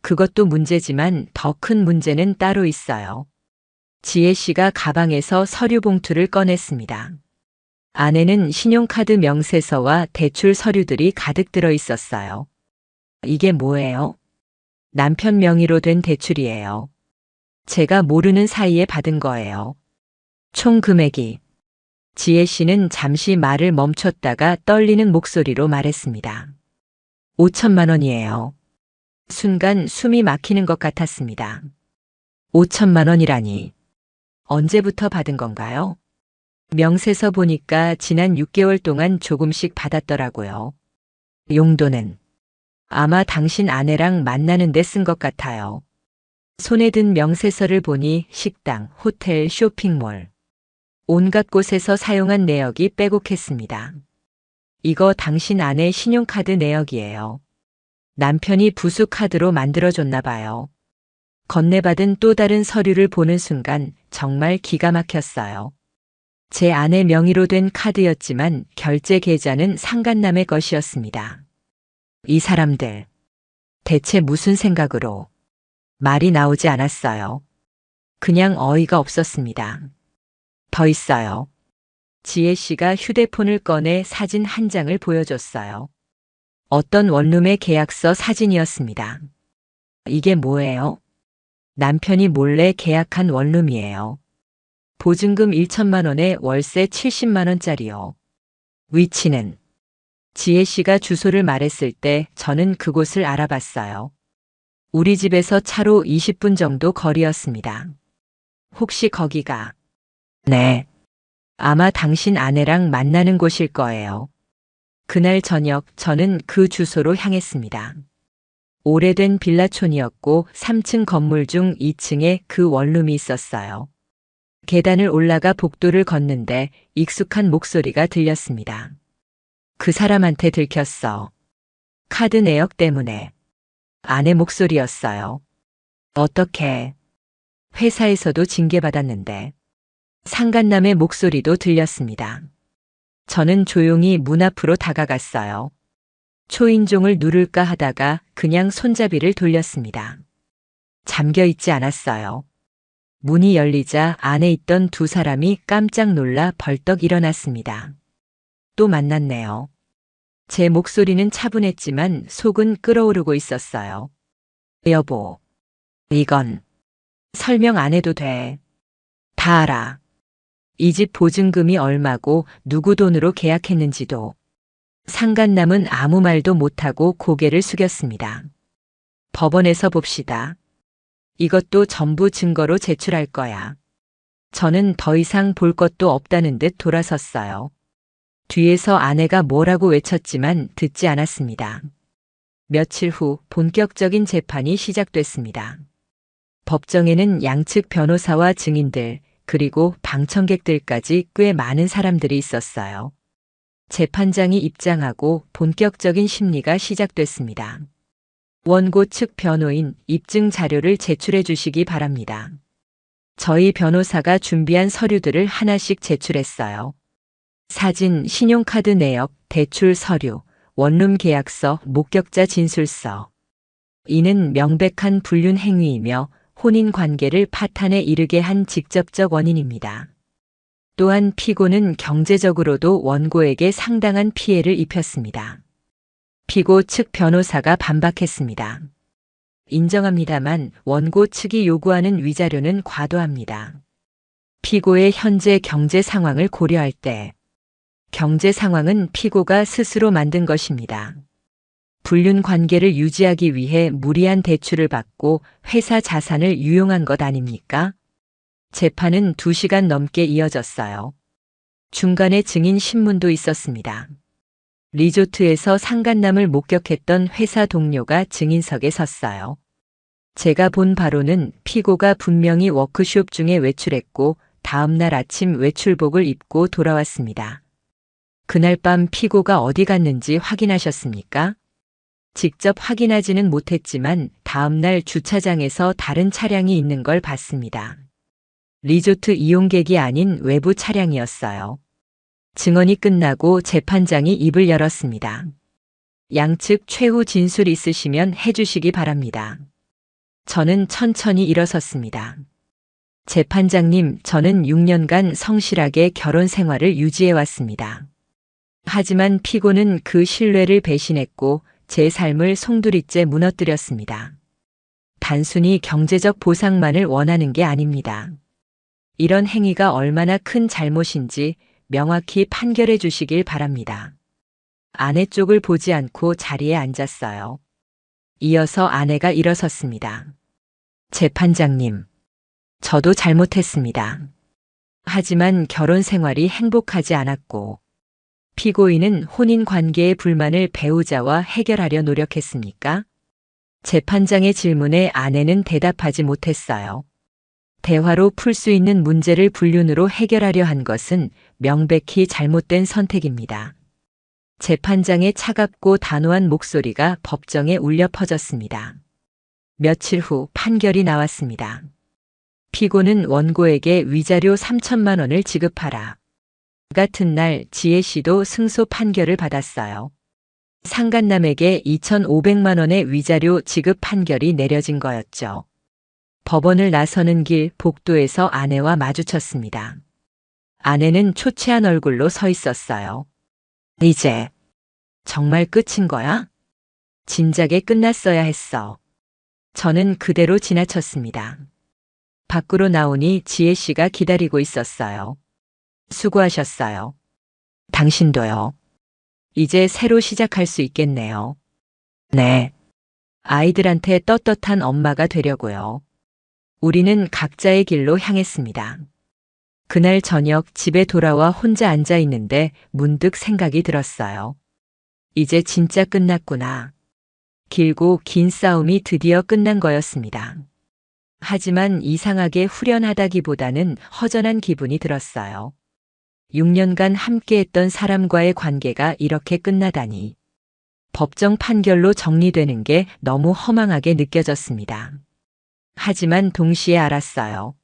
그것도 문제지만 더 큰 문제는 따로 있어요. 지혜 씨가 가방에서 서류 봉투를 꺼냈습니다. 안에는 신용카드 명세서와 대출 서류들이 가득 들어 있었어요. 이게 뭐예요? 남편 명의로 된 대출이에요. 제가 모르는 사이에 받은 거예요. 총 금액이. 지혜 씨는 잠시 말을 멈췄다가 떨리는 목소리로 말했습니다. 5천만 원이에요. 순간 숨이 막히는 것 같았습니다. 5천만 원이라니. 언제부터 받은 건가요? 명세서 보니까 지난 6개월 동안 조금씩 받았더라고요. 용도는 아마 당신 아내랑 만나는 데 쓴 것 같아요. 손에 든 명세서를 보니 식당, 호텔, 쇼핑몰, 온갖 곳에서 사용한 내역이 빼곡했습니다. 이거 당신 아내 신용카드 내역이에요. 남편이 부수카드로 만들어줬나 봐요. 건네받은 또 다른 서류를 보는 순간 정말 기가 막혔어요. 제 아내 명의로 된 카드였지만 결제 계좌는 상간남의 것이었습니다. 이 사람들, 대체 무슨 생각으로? 말이 나오지 않았어요. 그냥 어이가 없었습니다. 더 있어요. 지혜 씨가 휴대폰을 꺼내 사진 한 장을 보여줬어요. 어떤 원룸의 계약서 사진이었습니다. 이게 뭐예요? 남편이 몰래 계약한 원룸이에요. 보증금 1천만 원에 월세 70만 원짜리요. 위치는? 지혜 씨가 주소를 말했을 때 저는 그곳을 알아봤어요. 우리 집에서 차로 20분 정도 거리였습니다. 혹시 거기가? 네. 아마 당신 아내랑 만나는 곳일 거예요. 그날 저녁 저는 그 주소로 향했습니다. 오래된 빌라촌이었고 3층 건물 중 2층에 그 원룸이 있었어요. 계단을 올라가 복도를 걷는데 익숙한 목소리가 들렸습니다. 그 사람한테 들켰어. 카드 내역 때문에. 아내 목소리였어요. 어떻게? 회사에서도 징계받았는데. 상간남의 목소리도 들렸습니다. 저는 조용히 문 앞으로 다가갔어요. 초인종을 누를까 하다가 그냥 손잡이를 돌렸습니다. 잠겨 있지 않았어요. 문이 열리자 안에 있던 두 사람이 깜짝 놀라 벌떡 일어났습니다. 또 만났네요. 제 목소리는 차분했지만 속은 끓어오르고 있었어요. 여보, 이건 설명 안 해도 돼. 다 알아. 이 집 보증금이 얼마고 누구 돈으로 계약했는지도. 상간남은 아무 말도 못하고 고개를 숙였습니다. 법원에서 봅시다. 이것도 전부 증거로 제출할 거야. 저는 더 이상 볼 것도 없다는 듯 돌아섰어요. 뒤에서 아내가 뭐라고 외쳤지만 듣지 않았습니다. 며칠 후 본격적인 재판이 시작됐습니다. 법정에는 양측 변호사와 증인들, 그리고 방청객들까지 꽤 많은 사람들이 있었어요. 재판장이 입장하고 본격적인 심리가 시작됐습니다. 원고 측 변호인 입증 자료를 제출해 주시기 바랍니다. 저희 변호사가 준비한 서류들을 하나씩 제출했어요. 사진, 신용카드 내역, 대출 서류, 원룸 계약서, 목격자 진술서. 이는 명백한 불륜 행위이며 혼인 관계를 파탄에 이르게 한 직접적 원인입니다. 또한 피고는 경제적으로도 원고에게 상당한 피해를 입혔습니다. 피고 측 변호사가 반박했습니다. 인정합니다만 원고 측이 요구하는 위자료는 과도합니다. 피고의 현재 경제 상황을 고려할 때 경제 상황은 피고가 스스로 만든 것입니다. 불륜 관계를 유지하기 위해 무리한 대출을 받고 회사 자산을 유용한 것 아닙니까? 재판은 2시간 넘게 이어졌어요. 중간에 증인 신문도 있었습니다. 리조트에서 상간남을 목격했던 회사 동료가 증인석에 섰어요. 제가 본 바로는 피고가 분명히 워크숍 중에 외출했고 다음날 아침 외출복을 입고 돌아왔습니다. 그날 밤 피고가 어디 갔는지 확인하셨습니까? 직접 확인하지는 못했지만 다음날 주차장에서 다른 차량이 있는 걸 봤습니다. 리조트 이용객이 아닌 외부 차량이었어요. 증언이 끝나고 재판장이 입을 열었습니다. 양측 최후 진술 있으시면 해주시기 바랍니다. 저는 천천히 일어섰습니다. 재판장님, 저는 6년간 성실하게 결혼 생활을 유지해 왔습니다. 하지만 피고는 그 신뢰를 배신했고 제 삶을 송두리째 무너뜨렸습니다. 단순히 경제적 보상만을 원하는 게 아닙니다. 이런 행위가 얼마나 큰 잘못인지 명확히 판결해 주시길 바랍니다. 아내 쪽을 보지 않고 자리에 앉았어요. 이어서 아내가 일어섰습니다. 재판장님, 저도 잘못했습니다. 하지만 결혼 생활이 행복하지 않았고 피고인은 혼인 관계의 불만을 배우자와 해결하려 노력했습니까? 재판장의 질문에 아내는 대답하지 못했어요. 대화로 풀 수 있는 문제를 불륜으로 해결하려 한 것은 명백히 잘못된 선택입니다. 재판장의 차갑고 단호한 목소리가 법정에 울려 퍼졌습니다. 며칠 후 판결이 나왔습니다. 피고는 원고에게 위자료 3천만 원을 지급하라. 같은 날 지혜 씨도 승소 판결을 받았어요. 상간남에게 2,500만 원의 위자료 지급 판결이 내려진 거였죠. 법원을 나서는 길 복도에서 아내와 마주쳤습니다. 아내는 초췌한 얼굴로 서 있었어요. 이제 정말 끝인 거야? 진작에 끝났어야 했어. 저는 그대로 지나쳤습니다. 밖으로 나오니 지혜 씨가 기다리고 있었어요. 수고하셨어요. 당신도요. 이제 새로 시작할 수 있겠네요. 네. 아이들한테 떳떳한 엄마가 되려고요. 우리는 각자의 길로 향했습니다. 그날 저녁 집에 돌아와 혼자 앉아 있는데 문득 생각이 들었어요. 이제 진짜 끝났구나. 길고 긴 싸움이 드디어 끝난 거였습니다. 하지만 이상하게 후련하다기보다는 허전한 기분이 들었어요. 6년간 함께했던 사람과의 관계가 이렇게 끝나다니. 법정 판결로 정리되는 게 너무 허망하게 느껴졌습니다. 하지만 동시에 알았어요.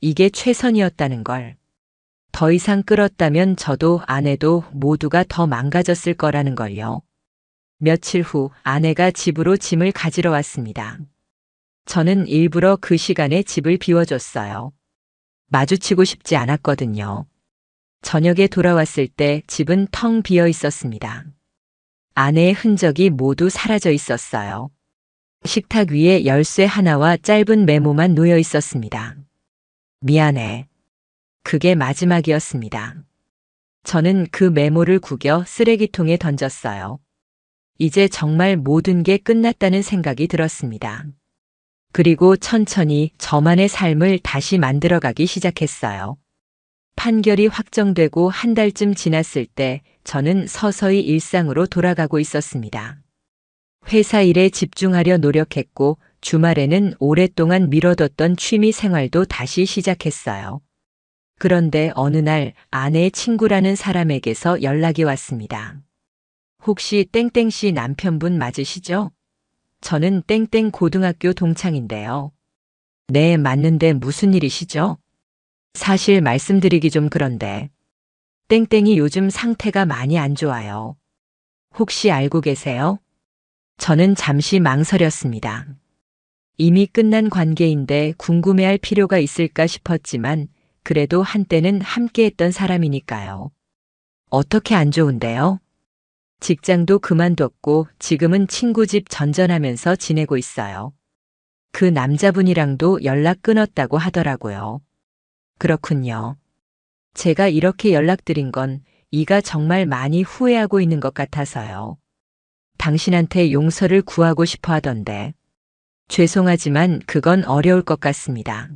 이게 최선이었다는 걸. 더 이상 끌었다면 저도 아내도 모두가 더 망가졌을 거라는 걸요. 며칠 후 아내가 집으로 짐을 가지러 왔습니다. 저는 일부러 그 시간에 집을 비워줬어요. 마주치고 싶지 않았거든요. 저녁에 돌아왔을 때 집은 텅 비어 있었습니다. 아내의 흔적이 모두 사라져 있었어요. 식탁 위에 열쇠 하나와 짧은 메모만 놓여 있었습니다. 미안해. 그게 마지막이었습니다. 저는 그 메모를 구겨 쓰레기통에 던졌어요. 이제 정말 모든 게 끝났다는 생각이 들었습니다. 그리고 천천히 저만의 삶을 다시 만들어가기 시작했어요. 판결이 확정되고 한 달쯤 지났을 때 저는 서서히 일상으로 돌아가고 있었습니다. 회사 일에 집중하려 노력했고 주말에는 오랫동안 미뤄뒀던 취미 생활도 다시 시작했어요. 그런데 어느 날 아내의 친구라는 사람에게서 연락이 왔습니다. 혹시 땡땡 씨 남편분 맞으시죠? 저는 땡땡 고등학교 동창인데요. 네, 맞는데 무슨 일이시죠? 사실 말씀드리기 좀 그런데 땡땡이 요즘 상태가 많이 안 좋아요. 혹시 알고 계세요? 저는 잠시 망설였습니다. 이미 끝난 관계인데 궁금해할 필요가 있을까 싶었지만 그래도 한때는 함께했던 사람이니까요. 어떻게 안 좋은데요? 직장도 그만뒀고 지금은 친구 집 전전하면서 지내고 있어요. 그 남자분이랑도 연락 끊었다고 하더라고요. 그렇군요. 제가 이렇게 연락드린 건 이가 정말 많이 후회하고 있는 것 같아서요. 당신한테 용서를 구하고 싶어 하던데. 죄송하지만 그건 어려울 것 같습니다.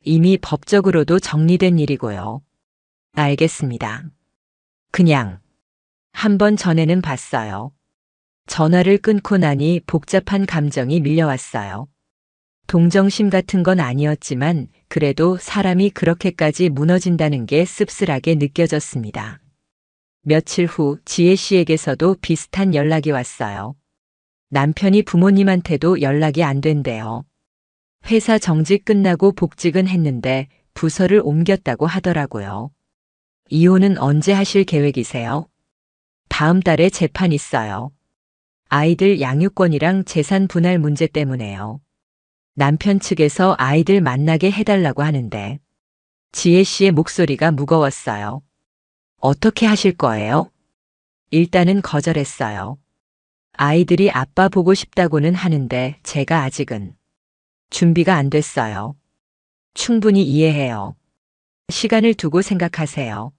이미 법적으로도 정리된 일이고요. 알겠습니다. 그냥 한번 전에는 봤어요. 전화를 끊고 나니 복잡한 감정이 밀려왔어요. 동정심 같은 건 아니었지만 그래도 사람이 그렇게까지 무너진다는 게 씁쓸하게 느껴졌습니다. 며칠 후 지혜 씨에게서도 비슷한 연락이 왔어요. 남편이 부모님한테도 연락이 안 된대요. 회사 정직 끝나고 복직은 했는데 부서를 옮겼다고 하더라고요. 이혼은 언제 하실 계획이세요? 다음 달에 재판 있어요. 아이들 양육권이랑 재산 분할 문제 때문에요. 남편 측에서 아이들 만나게 해달라고 하는데 지혜 씨의 목소리가 무거웠어요. 어떻게 하실 거예요? 일단은 거절했어요. 아이들이 아빠 보고 싶다고는 하는데 제가 아직은 준비가 안 됐어요. 충분히 이해해요. 시간을 두고 생각하세요.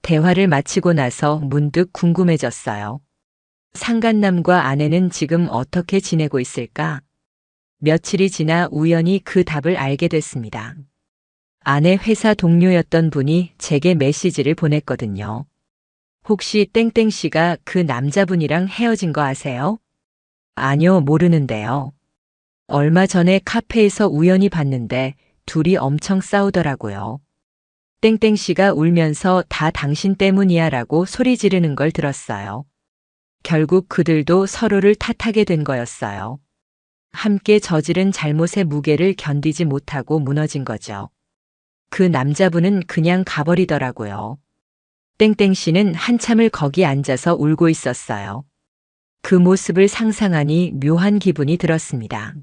대화를 마치고 나서 문득 궁금해졌어요. 상간남과 아내는 지금 어떻게 지내고 있을까? 며칠이 지나 우연히 그 답을 알게 됐습니다. 아내 회사 동료였던 분이 제게 메시지를 보냈거든요. 혹시 땡땡 씨가 그 남자분이랑 헤어진 거 아세요? 아니요, 모르는데요. 얼마 전에 카페에서 우연히 봤는데 둘이 엄청 싸우더라고요. 땡땡 씨가 울면서 다 당신 때문이야 라고 소리 지르는 걸 들었어요. 결국 그들도 서로를 탓하게 된 거였어요. 함께 저지른 잘못의 무게를 견디지 못하고 무너진 거죠. 그 남자분은 그냥 가버리더라고요. 땡땡 씨는 한참을 거기 앉아서 울고 있었어요. 그 모습을 상상하니 묘한 기분이 들었습니다.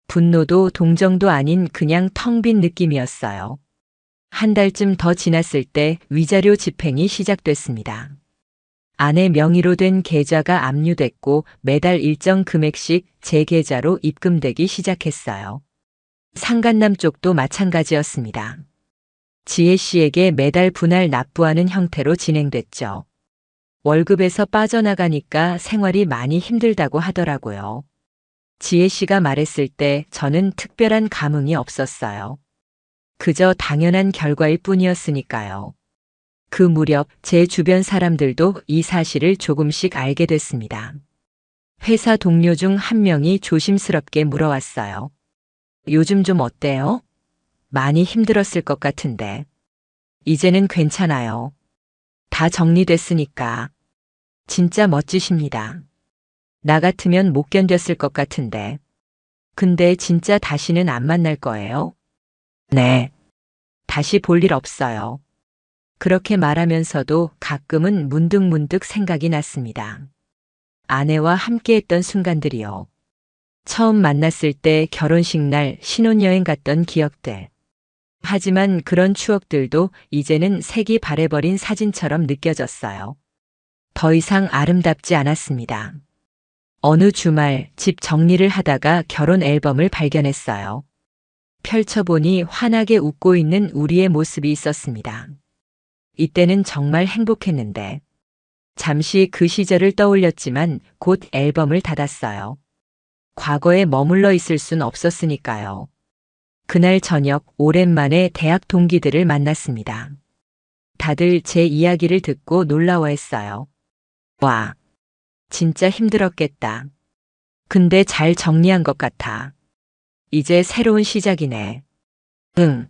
분노도 동정도 아닌 그냥 텅 빈 느낌이었어요. 한 달쯤 더 지났을 때 위자료 집행이 시작됐습니다. 아내 명의로 된 계좌가 압류됐고 매달 일정 금액씩 제 계좌로 입금되기 시작했어요. 상간남 쪽도 마찬가지였습니다. 지혜 씨에게 매달 분할 납부하는 형태로 진행됐죠. 월급에서 빠져나가니까 생활이 많이 힘들다고 하더라고요. 지혜 씨가 말했을 때 저는 특별한 감흥이 없었어요. 그저 당연한 결과일 뿐이었으니까요. 그 무렵 제 주변 사람들도 이 사실을 조금씩 알게 됐습니다. 회사 동료 중 한 명이 조심스럽게 물어왔어요. 요즘 좀 어때요? 많이 힘들었을 것 같은데. 이제는 괜찮아요. 다 정리됐으니까. 진짜 멋지십니다. 나 같으면 못 견뎠을 것 같은데. 근데 진짜 다시는 안 만날 거예요? 네. 다시 볼 일 없어요. 그렇게 말하면서도 가끔은 문득문득 생각이 났습니다. 아내와 함께했던 순간들이요. 처음 만났을 때 결혼식 날 신혼여행 갔던 기억들. 하지만 그런 추억들도 이제는 색이 바래버린 사진처럼 느껴졌어요. 더 이상 아름답지 않았습니다. 어느 주말 집 정리를 하다가 결혼 앨범을 발견했어요. 펼쳐보니 환하게 웃고 있는 우리의 모습이 있었습니다. 이때는 정말 행복했는데 잠시 그 시절을 떠올렸지만 곧 앨범을 닫았어요. 과거에 머물러 있을 순 없었으니까요. 그날 저녁 오랜만에 대학 동기들을 만났습니다. 다들 제 이야기를 듣고 놀라워했어요. 와, 진짜 힘들었겠다. 근데 잘 정리한 것 같아. 이제 새로운 시작이네. 응,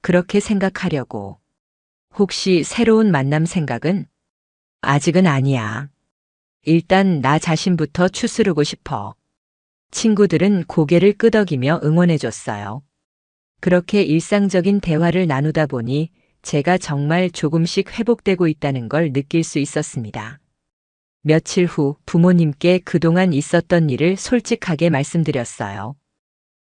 그렇게 생각하려고. 혹시 새로운 만남 생각은? 아직은 아니야. 일단 나 자신부터 추스르고 싶어. 친구들은 고개를 끄덕이며 응원해줬어요. 그렇게 일상적인 대화를 나누다 보니 제가 정말 조금씩 회복되고 있다는 걸 느낄 수 있었습니다. 며칠 후 부모님께 그동안 있었던 일을 솔직하게 말씀드렸어요.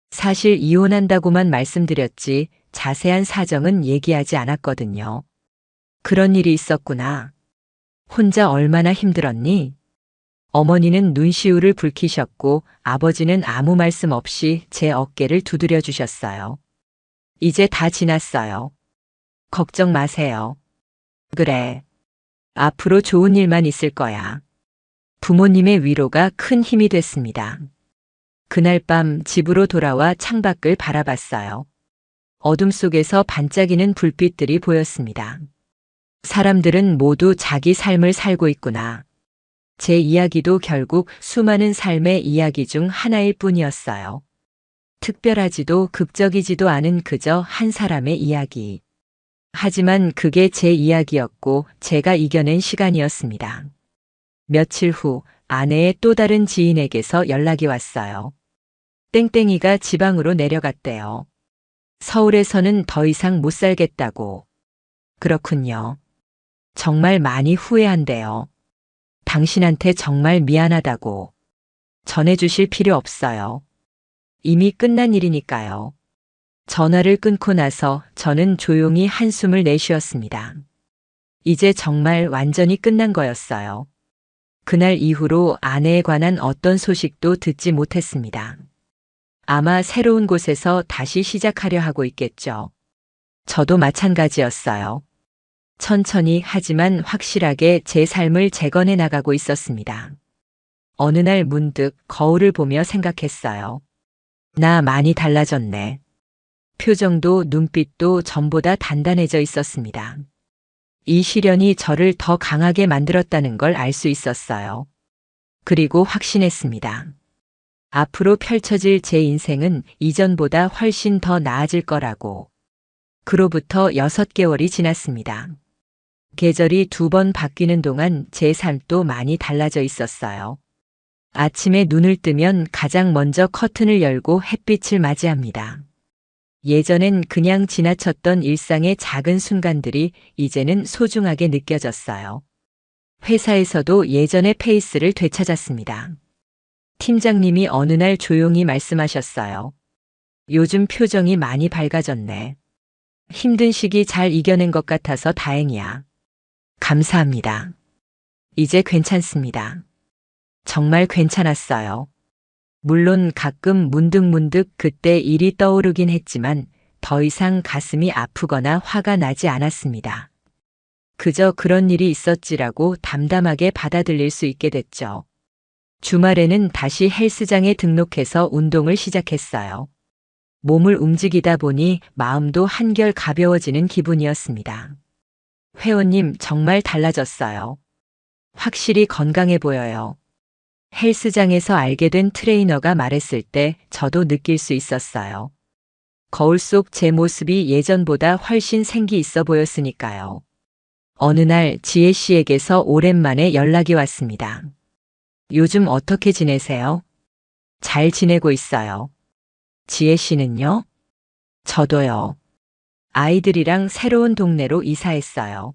사실 이혼한다고만 말씀드렸지 자세한 사정은 얘기하지 않았거든요. 그런 일이 있었구나. 혼자 얼마나 힘들었니? 어머니는 눈시울을 붉히셨고 아버지는 아무 말씀 없이 제 어깨를 두드려 주셨어요. 이제 다 지났어요. 걱정 마세요. 그래. 앞으로 좋은 일만 있을 거야. 부모님의 위로가 큰 힘이 됐습니다. 그날 밤 집으로 돌아와 창밖을 바라봤어요. 어둠 속에서 반짝이는 불빛들이 보였습니다. 사람들은 모두 자기 삶을 살고 있구나. 제 이야기도 결국 수많은 삶의 이야기 중 하나일 뿐이었어요. 특별하지도 극적이지도 않은 그저 한 사람의 이야기. 하지만 그게 제 이야기였고 제가 이겨낸 시간이었습니다. 며칠 후 아내의 또 다른 지인에게서 연락이 왔어요. 땡땡이가 지방으로 내려갔대요. 서울에서는 더 이상 못 살겠다고. 그렇군요. 정말 많이 후회한대요. 당신한테 정말 미안하다고. 전해주실 필요 없어요. 이미 끝난 일이니까요. 전화를 끊고 나서 저는 조용히 한숨을 내쉬었습니다. 이제 정말 완전히 끝난 거였어요. 그날 이후로 아내에 관한 어떤 소식도 듣지 못했습니다. 아마 새로운 곳에서 다시 시작하려 하고 있겠죠. 저도 마찬가지였어요. 천천히 하지만 확실하게 제 삶을 재건해 나가고 있었습니다. 어느 날 문득 거울을 보며 생각했어요. 나 많이 달라졌네. 표정도 눈빛도 전보다 단단해져 있었습니다. 이 시련이 저를 더 강하게 만들었다는 걸 알 수 있었어요. 그리고 확신했습니다. 앞으로 펼쳐질 제 인생은 이전보다 훨씬 더 나아질 거라고. 그로부터 6개월이 지났습니다. 계절이 2번 바뀌는 동안 제 삶도 많이 달라져 있었어요. 아침에 눈을 뜨면 가장 먼저 커튼을 열고 햇빛을 맞이합니다. 예전엔 그냥 지나쳤던 일상의 작은 순간들이 이제는 소중하게 느껴졌어요. 회사에서도 예전의 페이스를 되찾았습니다. 팀장님이 어느 날 조용히 말씀하셨어요. 요즘 표정이 많이 밝아졌네. 힘든 시기 잘 이겨낸 것 같아서 다행이야. 감사합니다. 이제 괜찮습니다. 정말 괜찮았어요. 물론 가끔 문득문득 그때 일이 떠오르긴 했지만 더 이상 가슴이 아프거나 화가 나지 않았습니다. 그저 그런 일이 있었지라고 담담하게 받아들일 수 있게 됐죠. 주말에는 다시 헬스장에 등록해서 운동을 시작했어요. 몸을 움직이다 보니 마음도 한결 가벼워지는 기분이었습니다. 회원님 정말 달라졌어요. 확실히 건강해 보여요. 헬스장에서 알게 된 트레이너가 말했을 때 저도 느낄 수 있었어요. 거울 속 제 모습이 예전보다 훨씬 생기 있어 보였으니까요. 어느 날 지혜 씨에게서 오랜만에 연락이 왔습니다. 요즘 어떻게 지내세요? 잘 지내고 있어요. 지혜 씨는요? 저도요. 아이들이랑 새로운 동네로 이사했어요.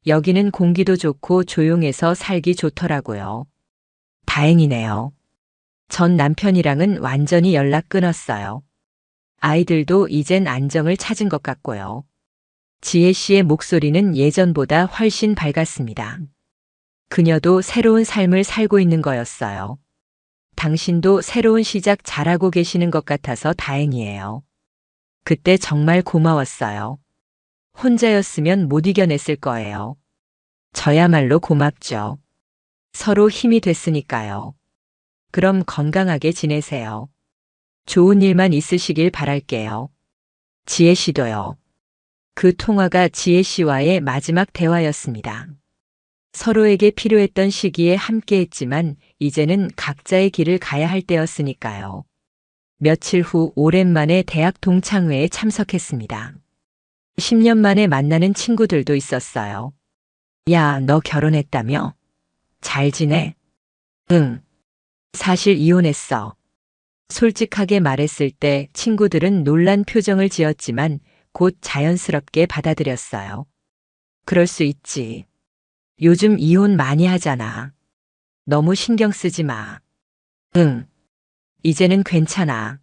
여기는 공기도 좋고 조용해서 살기 좋더라고요. 다행이네요. 전 남편이랑은 완전히 연락 끊었어요. 아이들도 이젠 안정을 찾은 것 같고요. 지혜 씨의 목소리는 예전보다 훨씬 밝았습니다. 그녀도 새로운 삶을 살고 있는 거였어요. 당신도 새로운 시작 잘하고 계시는 것 같아서 다행이에요. 그때 정말 고마웠어요. 혼자였으면 못 이겨냈을 거예요. 저야말로 고맙죠. 서로 힘이 됐으니까요. 그럼 건강하게 지내세요. 좋은 일만 있으시길 바랄게요. 지혜 씨도요. 그 통화가 지혜 씨와의 마지막 대화였습니다. 서로에게 필요했던 시기에 함께했지만 이제는 각자의 길을 가야 할 때였으니까요. 며칠 후 오랜만에 대학 동창회에 참석했습니다. 10년 만에 만나는 친구들도 있었어요. 야, 너 결혼했다며? 잘 지내? 응. 사실 이혼했어. 솔직하게 말했을 때 친구들은 놀란 표정을 지었지만 곧 자연스럽게 받아들였어요. 그럴 수 있지. 요즘 이혼 많이 하잖아. 너무 신경 쓰지 마. 응. 이제는 괜찮아.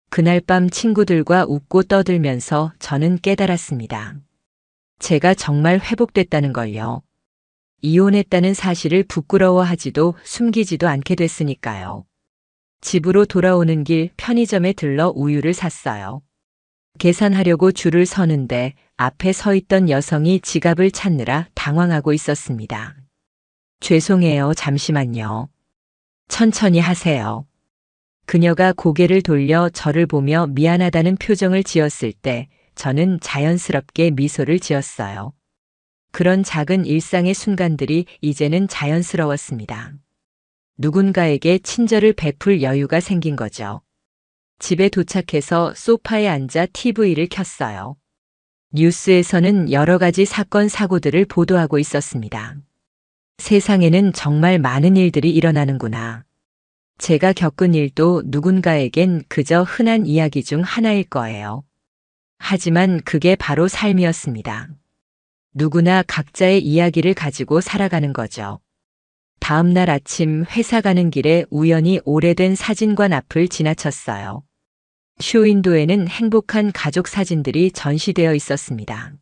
그날 밤 친구들과 웃고 떠들면서 저는 깨달았습니다. 제가 정말 회복됐다는 걸요. 이혼했다는 사실을 부끄러워하지도 숨기지도 않게 됐으니까요. 집으로 돌아오는 길 편의점에 들러 우유를 샀어요. 계산하려고 줄을 서는데 앞에 서 있던 여성이 지갑을 찾느라 당황하고 있었습니다. 죄송해요, 잠시만요. 천천히 하세요. 그녀가 고개를 돌려 저를 보며 미안하다는 표정을 지었을 때 저는 자연스럽게 미소를 지었어요. 그런 작은 일상의 순간들이 이제는 자연스러웠습니다. 누군가에게 친절을 베풀 여유가 생긴 거죠. 집에 도착해서 소파에 앉아 TV를 켰어요. 뉴스에서는 여러 가지 사건, 사고들을 보도하고 있었습니다. 세상에는 정말 많은 일들이 일어나는구나. 제가 겪은 일도 누군가에겐 그저 흔한 이야기 중 하나일 거예요. 하지만 그게 바로 삶이었습니다. 누구나 각자의 이야기를 가지고 살아가는 거죠. 다음 날 아침 회사 가는 길에 우연히 오래된 사진관 앞을 지나쳤어요. 쇼윈도에는 행복한 가족 사진들이 전시되어 있었습니다.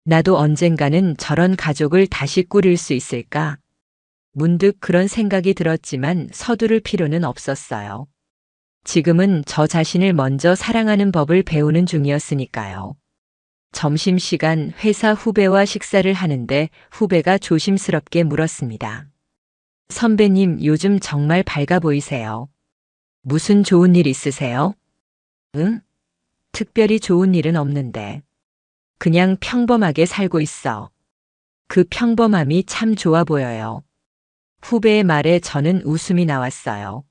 나도 언젠가는 저런 가족을 다시 꾸릴 수 있을까? 문득 그런 생각이 들었지만 서두를 필요는 없었어요. 지금은 저 자신을 먼저 사랑하는 법을 배우는 중이었으니까요. 점심시간 회사 후배와 식사를 하는데 후배가 조심스럽게 물었습니다. 선배님, 요즘 정말 밝아 보이세요. 무슨 좋은 일 있으세요? 응? 특별히 좋은 일은 없는데. 그냥 평범하게 살고 있어. 그 평범함이 참 좋아 보여요. 후배의 말에 저는 웃음이 나왔어요.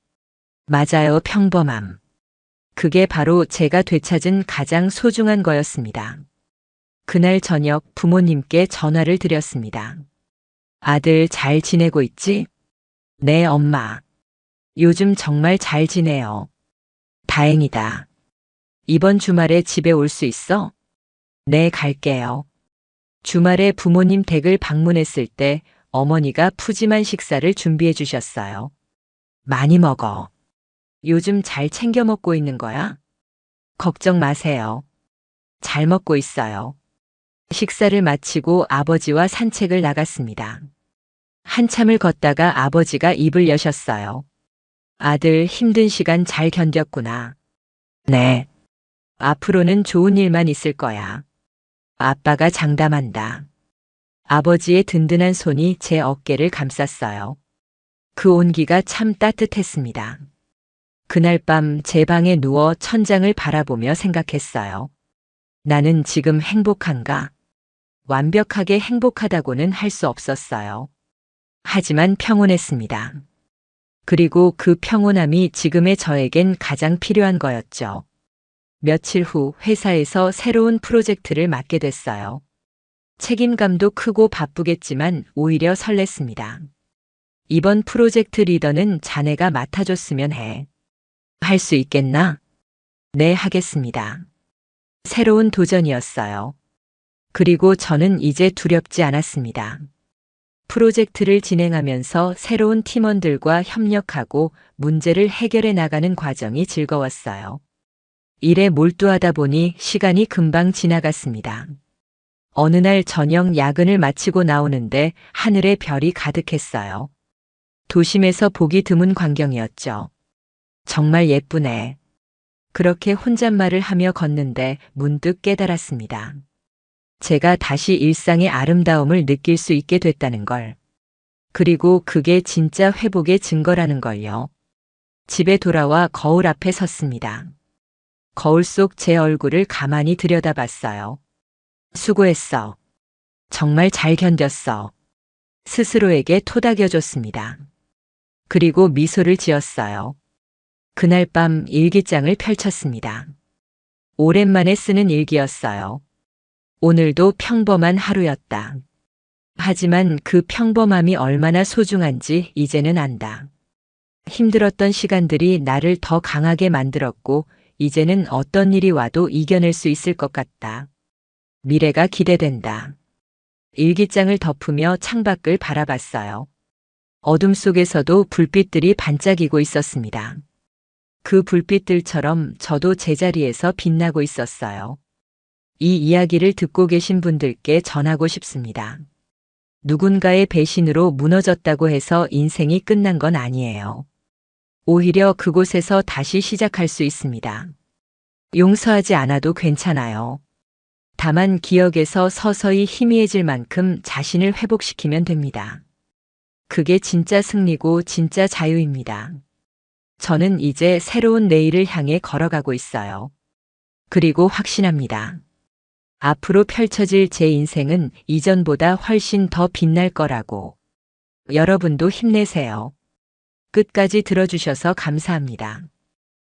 맞아요, 평범함. 그게 바로 제가 되찾은 가장 소중한 거였습니다. 그날 저녁 부모님께 전화를 드렸습니다. 아들 잘 지내고 있지? 네, 엄마. 요즘 정말 잘 지내요. 다행이다. 이번 주말에 집에 올 수 있어? 네, 갈게요. 주말에 부모님 댁을 방문했을 때 어머니가 푸짐한 식사를 준비해 주셨어요. 많이 먹어. 요즘 잘 챙겨 먹고 있는 거야? 걱정 마세요. 잘 먹고 있어요. 식사를 마치고 아버지와 산책을 나갔습니다. 한참을 걷다가 아버지가 입을 여셨어요. 아들, 힘든 시간 잘 견뎠구나. 네. 앞으로는 좋은 일만 있을 거야. 아빠가 장담한다. 아버지의 든든한 손이 제 어깨를 감쌌어요. 그 온기가 참 따뜻했습니다. 그날 밤 제 방에 누워 천장을 바라보며 생각했어요. 나는 지금 행복한가? 완벽하게 행복하다고는 할 수 없었어요. 하지만 평온했습니다. 그리고 그 평온함이 지금의 저에겐 가장 필요한 거였죠. 며칠 후 회사에서 새로운 프로젝트를 맡게 됐어요. 책임감도 크고 바쁘겠지만 오히려 설렜습니다. 이번 프로젝트 리더는 자네가 맡아줬으면 해. 할 수 있겠나? 네, 하겠습니다. 새로운 도전이었어요. 그리고 저는 이제 두렵지 않았습니다. 프로젝트를 진행하면서 새로운 팀원들과 협력하고 문제를 해결해 나가는 과정이 즐거웠어요. 일에 몰두하다 보니 시간이 금방 지나갔습니다. 어느 날 저녁 야근을 마치고 나오는데 하늘에 별이 가득했어요. 도심에서 보기 드문 광경이었죠. 정말 예쁘네. 그렇게 혼잣말을 하며 걷는데 문득 깨달았습니다. 제가 다시 일상의 아름다움을 느낄 수 있게 됐다는 걸. 그리고 그게 진짜 회복의 증거라는 걸요. 집에 돌아와 거울 앞에 섰습니다. 거울 속 제 얼굴을 가만히 들여다봤어요. 수고했어. 정말 잘 견뎠어. 스스로에게 토닥여줬습니다. 그리고 미소를 지었어요. 그날 밤 일기장을 펼쳤습니다. 오랜만에 쓰는 일기였어요. 오늘도 평범한 하루였다. 하지만 그 평범함이 얼마나 소중한지 이제는 안다. 힘들었던 시간들이 나를 더 강하게 만들었고, 이제는 어떤 일이 와도 이겨낼 수 있을 것 같다. 미래가 기대된다. 일기장을 덮으며 창밖을 바라봤어요. 어둠 속에서도 불빛들이 반짝이고 있었습니다. 그 불빛들처럼 저도 제자리에서 빛나고 있었어요. 이 이야기를 듣고 계신 분들께 전하고 싶습니다. 누군가의 배신으로 무너졌다고 해서 인생이 끝난 건 아니에요. 오히려 그곳에서 다시 시작할 수 있습니다. 용서하지 않아도 괜찮아요. 다만 기억에서 서서히 희미해질 만큼 자신을 회복시키면 됩니다. 그게 진짜 승리고 진짜 자유입니다. 저는 이제 새로운 내일을 향해 걸어가고 있어요. 그리고 확신합니다. 앞으로 펼쳐질 제 인생은 이전보다 훨씬 더 빛날 거라고. 여러분도 힘내세요. 끝까지 들어주셔서 감사합니다.